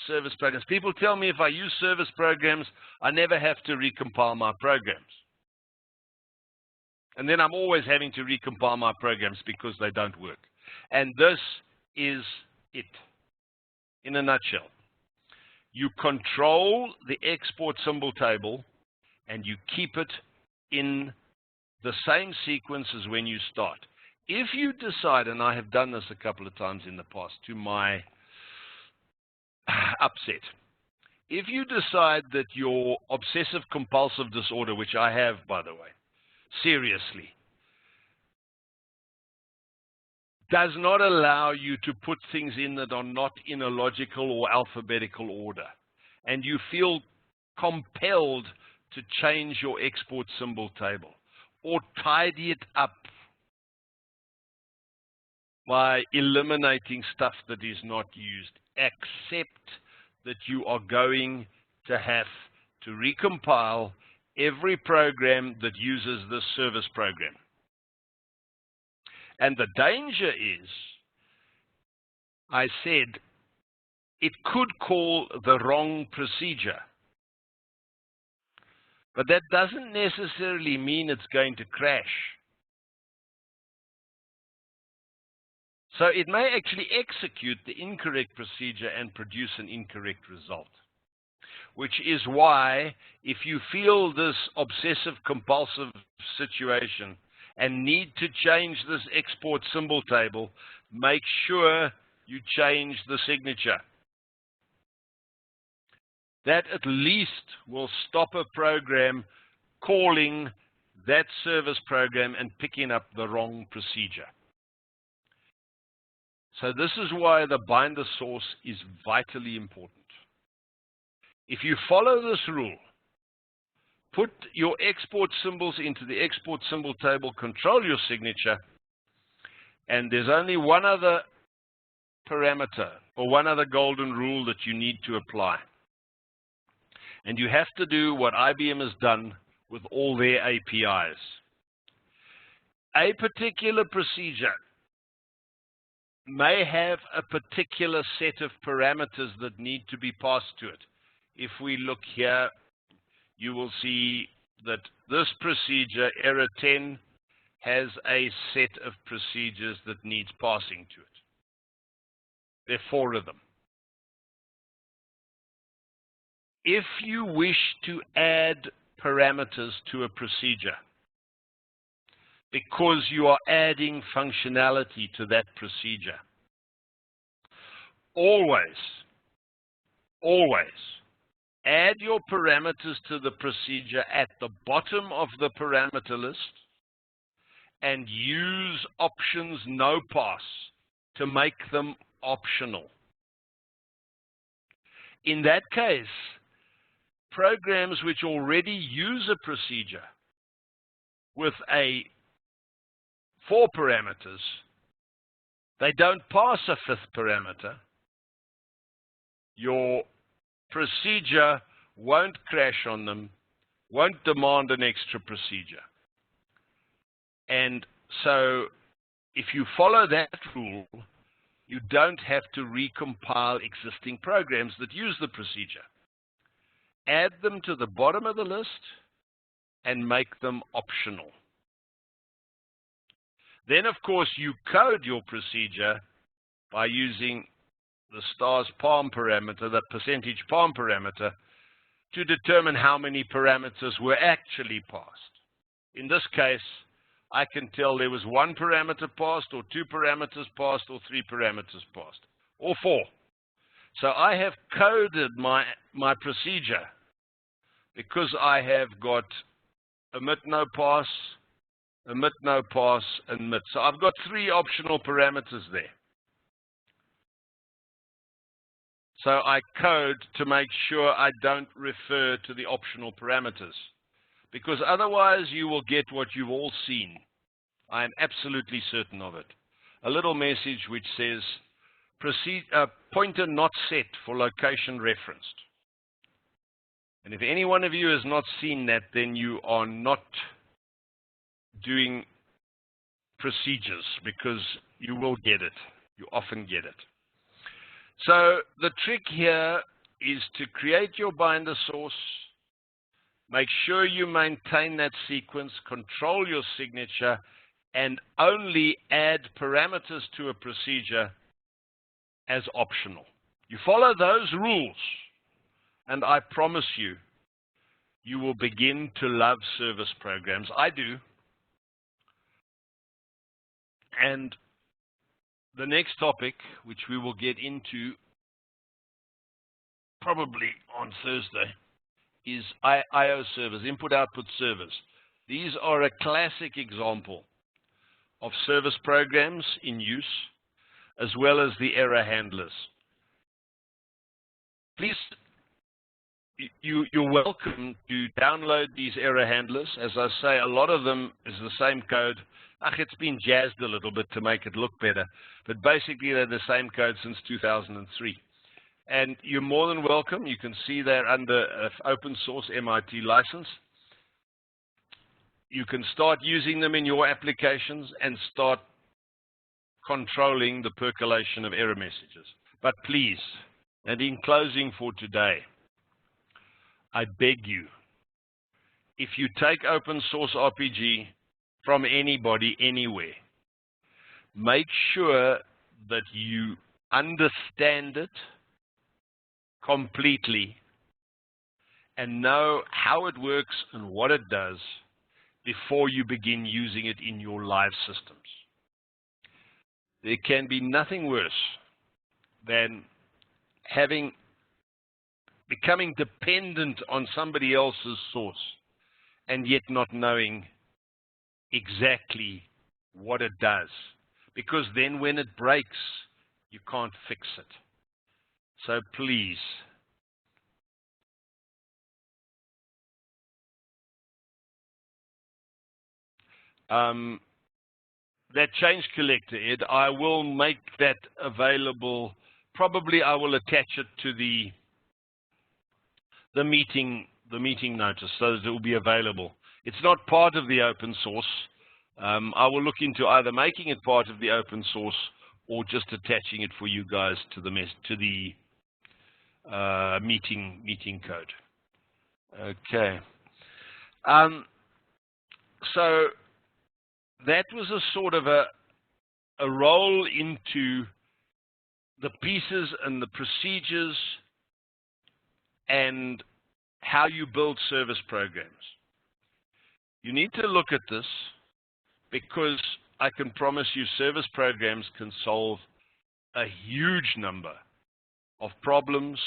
service programs, people tell me if I use service programs, I never have to recompile my programs. And then I'm always having to recompile my programs because they don't work. And this is it, in a nutshell. You control the export symbol table, and you keep it in the same sequence as when you start. If you decide, and I have done this a couple of times in the past, to my upset, if you decide that your obsessive-compulsive disorder, which I have, by the way, seriously, does not allow you to put things in that are not in a logical or alphabetical order, and you feel compelled to change your export symbol table or tidy it up by eliminating stuff that is not used, accept that you are going to have to recompile every program that uses this service program. And the danger is, I said, it could call the wrong procedure. But that doesn't necessarily mean it's going to crash. So it may actually execute the incorrect procedure and produce an incorrect result. Which is why, if you feel this obsessive-compulsive situation and need to change this export symbol table, make sure you change the signature. That at least will stop a program calling that service program and picking up the wrong procedure. So this is why the binder source is vitally important. If you follow this rule, put your export symbols into the export symbol table, control your signature, and there's only one other parameter or one other golden rule that you need to apply. And you have to do what IBM has done with all their APIs. A particular procedure may have a particular set of parameters that need to be passed to it. If we look here, you will see that this procedure, error 10, has a set of procedures that needs passing to it. There are 4 of them. If you wish to add parameters to a procedure, because you are adding functionality to that procedure, always add your parameters to the procedure at the bottom of the parameter list and use options no pass to make them optional. In that case, programs which already use a procedure with 4 parameters, they don't pass a 5th parameter. Your procedure won't crash on them, won't demand an extra procedure. And so if you follow that rule, you don't have to recompile existing programs that use the procedure. Add them to the bottom of the list and make them optional. Then, of course, you code your procedure by using the stars palm parameter, the percentage palm parameter, to determine how many parameters were actually passed. In this case, I can tell there was 1 parameter passed, or 2 parameters passed, or 3 parameters passed, or 4. So I have coded my procedure because I have got omit no pass, omit no pass, and omit. So I've got 3 optional parameters there. So I code to make sure I don't refer to the optional parameters, because otherwise you will get what you've all seen. I am absolutely certain of it. A little message which says, pointer not set for location referenced. And if any one of you has not seen that, then you are not doing procedures, because you will get it. You often get it. So the trick here is to create your binder source, make sure you maintain that sequence, control your signature, and only add parameters to a procedure as optional. You follow those rules, and I promise you, you will begin to love service programs. I do. And the next topic, which we will get into probably on Thursday, is I/O servers, input-output servers. These are a classic example of service programs in use, as well as the error handlers. Please, you're welcome to download these error handlers. As I say, a lot of them is the same code. It's been jazzed a little bit to make it look better, but basically they're the same code since 2003. And you're more than welcome. You can see they're under open source MIT license. You can start using them in your applications and start controlling the percolation of error messages. But please, and in closing for today, I beg you, if you take open source RPG from anybody, anywhere, make sure that you understand it completely and know how it works and what it does before you begin using it in your live systems. There can be nothing worse than becoming dependent on somebody else's source and yet not knowing exactly what it does, because then when it breaks, you can't fix it. So please, that change collector, Ed, I will make that available. Probably I will attach it to the meeting notice so that it will be available. It's not part of the open source. I will look into either making it part of the open source or just attaching it for you guys to the meeting code. Okay. So that was a sort of a roll into the pieces and the procedures and how you build service programs. You need to look at this because I can promise you service programs can solve a huge number of problems.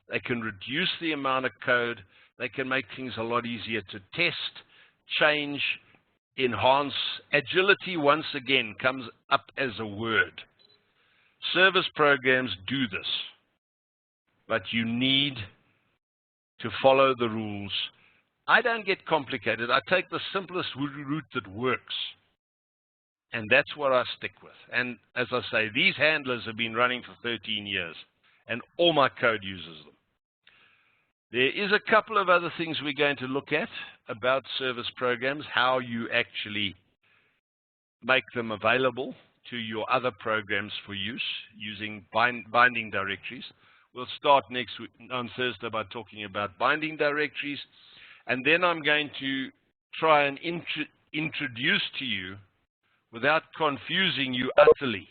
They can reduce the amount of code. They can make things a lot easier to test, change, enhance. Agility, once again, comes up as a word. Service programs do this, but you need to follow the rules. I don't get complicated. I take the simplest route that works, and that's what I stick with. And as I say, these handlers have been running for 13 years, and all my code uses them. There is a couple of other things we're going to look at about service programs, how you actually make them available to your other programs for use using binding directories. We'll start next week on Thursday by talking about binding directories, and then I'm going to try and introduce to you, without confusing you utterly,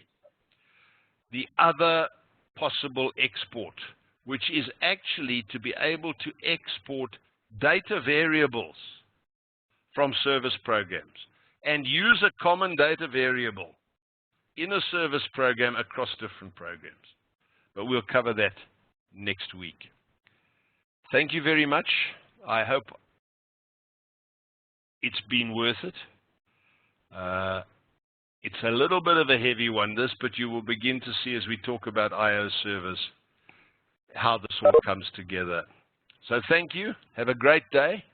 the other possible export, which is actually to be able to export data variables from service programs and use a common data variable in a service program across different programs. But we'll cover that next week. Thank you very much. I hope it's been worth it. It's a little bit of a heavy one, this, but you will begin to see as we talk about I/O servers how this all comes together. So thank you. Have a great day,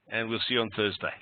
and we'll see you on Thursday.